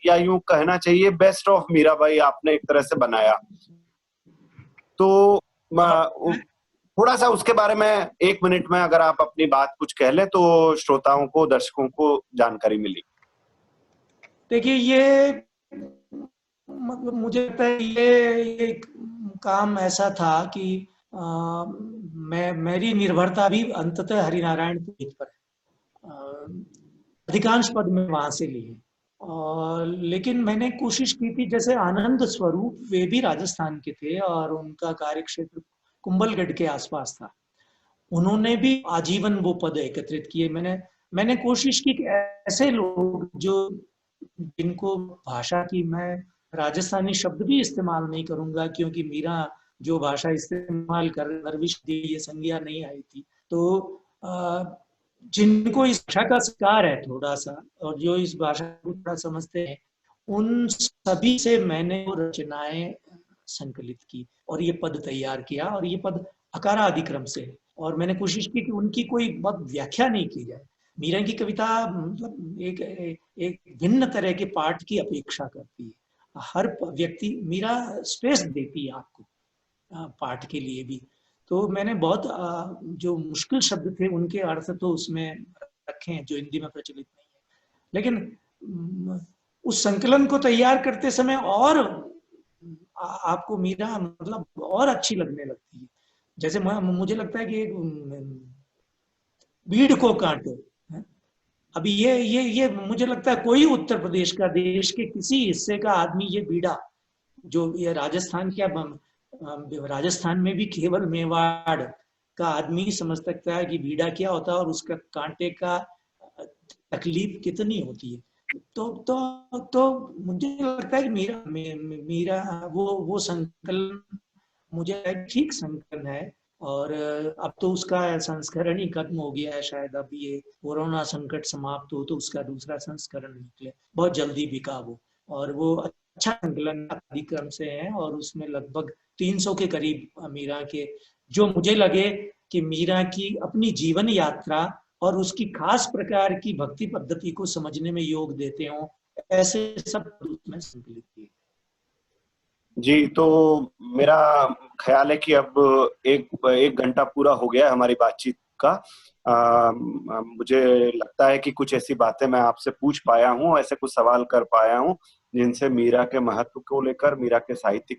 [SPEAKER 3] या यूं कहना चाहिए बेस्ट ऑफ मीराबाई आपने एक तरह से बनाया। तो थोड़ा सा उसके बारे में 1 मिनट में अगर आप अपनी बात कुछ कह लें तो श्रोताओं को, दर्शकों को जानकारी मिली।
[SPEAKER 2] देखिए, ये मतलब मुझे लगता है ये काम ऐसा था कि मेरी निर्भरता भी अंततः हरिनारायण पुरोहित पर है। अधिकांश पद में वहां से लिए, और लेकिन मैंने कोशिश की थी, जैसे आनंद स्वरूप वे भी राजस्थान के थे और उनका कार्यक्षेत्र कुंभलगढ़ के आसपास था। उन्होंने भी आजीवन वो पद एकत्रित किए। मैंने कोशिश की कि ऐसे लोग जो, जिनको भाषा की, मैं राजस्थानी शब्द भी इस्तेमाल नहीं करूंगा क्योंकि मीरा जो भाषा इस्तेमाल कर दरविश ये संज्ञा नहीं आई थी, तो जिनको इस भाषा का स्वीकार है थोड़ा सा और जो इस भाषा को थोड़ा समझते हैं, उन सभी से मैंने वो रचनाएं संकलित की और ये पद तैयार किया। और ये पद अकारादिक्रम से है और मैंने कोशिश की कि उनकी कोई बहुत व्याख्या नहीं की जाए। मीरा की कविता मतलब एक भिन्न तरह के पाठ की अपेक्षा करती है। हर व्यक्ति, मीरा स्पेस देती है आपको पाठ के लिए भी। तो मैंने बहुत जो मुश्किल शब्द थे उनके अर्थ तो उसमें रखे हैं जो हिंदी में प्रचलित नहीं है, लेकिन उस संकलन को तैयार करते समय और आपको मीरा मतलब और अच्छी लगने लगती है। जैसे मुझे लगता है कि बीड़ को काटो, अभी ये मुझे लगता है कोई उत्तर प्रदेश का, देश के किसी हिस्से का आदमी ये बीड़ा, जो ये राजस्थान क्या, राजस्थान में भी केवल मेवाड़ का आदमी समझ सकता है कि बीड़ा क्या होता है और उसका कांटे का तकलीफ कितनी होती है। तो मुझे लगता है कि मीरा वो संकलन मुझे ठीक संकलन है। और अब तो उसका संस्करण ही खत्म हो गया है, शायद अब ये कोरोना संकट समाप्त हो तो उसका दूसरा संस्करण निकले, बहुत जल्दी बिका वो। और वो अच्छा संकलन अधिक्रम से है और उसमें लगभग 300 के करीब मीरा के, जो मुझे लगे कि मीरा की अपनी जीवन यात्रा और उसकी खास प्रकार की भक्ति पद्धति को समझने में योग देते हो, ऐसे सब उसमें संकलित किए।
[SPEAKER 3] जी, तो मेरा ख्याल है कि अब एक घंटा पूरा हो गया है हमारी बातचीत का। मुझे लगता है कि कुछ ऐसी बातें मैं आपसे पूछ पाया हूँ, ऐसे कुछ सवाल कर पाया हूँ जिनसे मीरा के महत्व को लेकर, मीरा के साहित्य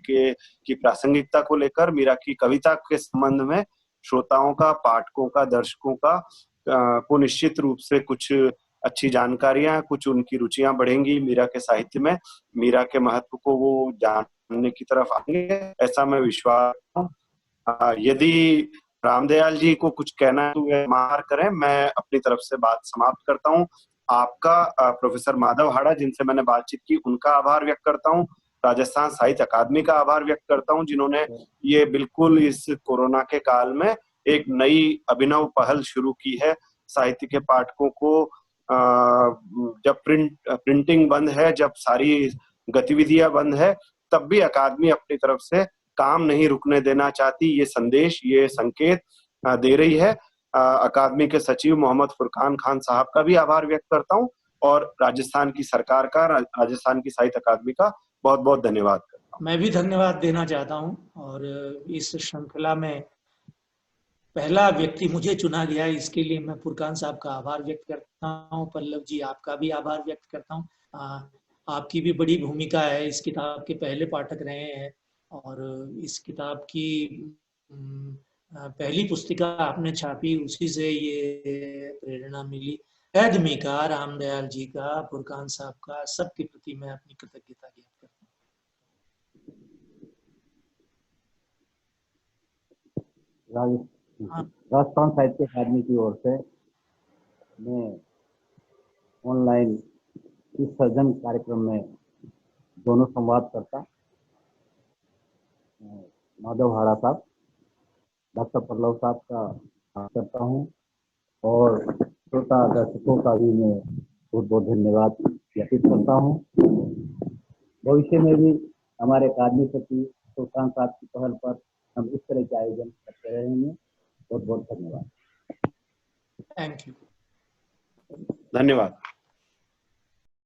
[SPEAKER 3] की प्रासंगिकता को लेकर, मीरा की कविता के संबंध में श्रोताओं का, पाठकों का, दर्शकों का को निश्चित रूप से कुछ अच्छी जानकारियां, कुछ उनकी रुचियां बढ़ेंगी मीरा के साहित्य में, मीरा के महत्व को वो जानने की तरफ आएंगे, ऐसा मैं विश्वास हूँ। यदि रामदयाल जी को कुछ कहना है तो मार करें, मैं अपनी तरफ से बात समाप्त करता हूँ। आपका, प्रोफेसर माधव हाड़ा जिनसे मैंने बातचीत की, उनका आभार व्यक्त करता हूँ। राजस्थान साहित्य अकादमी का आभार व्यक्त करता हूँ जिन्होंने ये बिल्कुल इस कोरोना के काल में एक नई अभिनव पहल शुरू की है। साहित्य के पाठकों को जब प्रिंटिंग बंद है, जब सारी गतिविधियां बंद है, तब भी अकादमी अपनी तरफ से काम नहीं रुकने देना चाहती। ये संदेश, ये संकेत दे रही है। अकादमी के सचिव मोहम्मद फुरकान खान साहब का भी आभार व्यक्त करता हूँ। और राजस्थान की सरकार का, राजस्थान की साहित्य अकादमी का बहुत बहुत धन्यवाद करता हूँ।
[SPEAKER 2] मैं भी धन्यवाद देना चाहता हूँ, और इस श्रृंखला में पहला व्यक्ति मुझे चुना गया, इसके लिए मैं फुरकान साहब का आभार व्यक्त करता हूँ। पल्लव जी, आपका भी आभार व्यक्त करता हूँ। आपकी भी बड़ी भूमिका है, इस किताब के पहले पाठक रहे हैं, और इस किताब की पहली पुस्तिका आपने छापी, उसी से ये प्रेरणा मिली। एडमी का, रामदयाल जी का, फुरकान साहब का, सबके प्रति मैं अपनी कृतज्ञता ज्ञात करता हूँ।
[SPEAKER 4] राजस्थान साहित्य अकादमी की ओर से मैं ऑनलाइन इस सृजन कार्यक्रम में दोनों संवाद करता माधव हाड़ा साहब, डॉक्टर पल्लव साहब का करता हूँ, और श्रोता दर्शकों का भी मैं बहुत बहुत धन्यवाद ज्ञापित करता हूँ। भविष्य में भी हमारे अकादमी सचिव फुरकान साहब की पहल पर हम इस तरह के आयोजन करते रहेंगे। बहुत बहुत धन्यवाद।
[SPEAKER 2] Thank you.
[SPEAKER 3] धन्यवाद।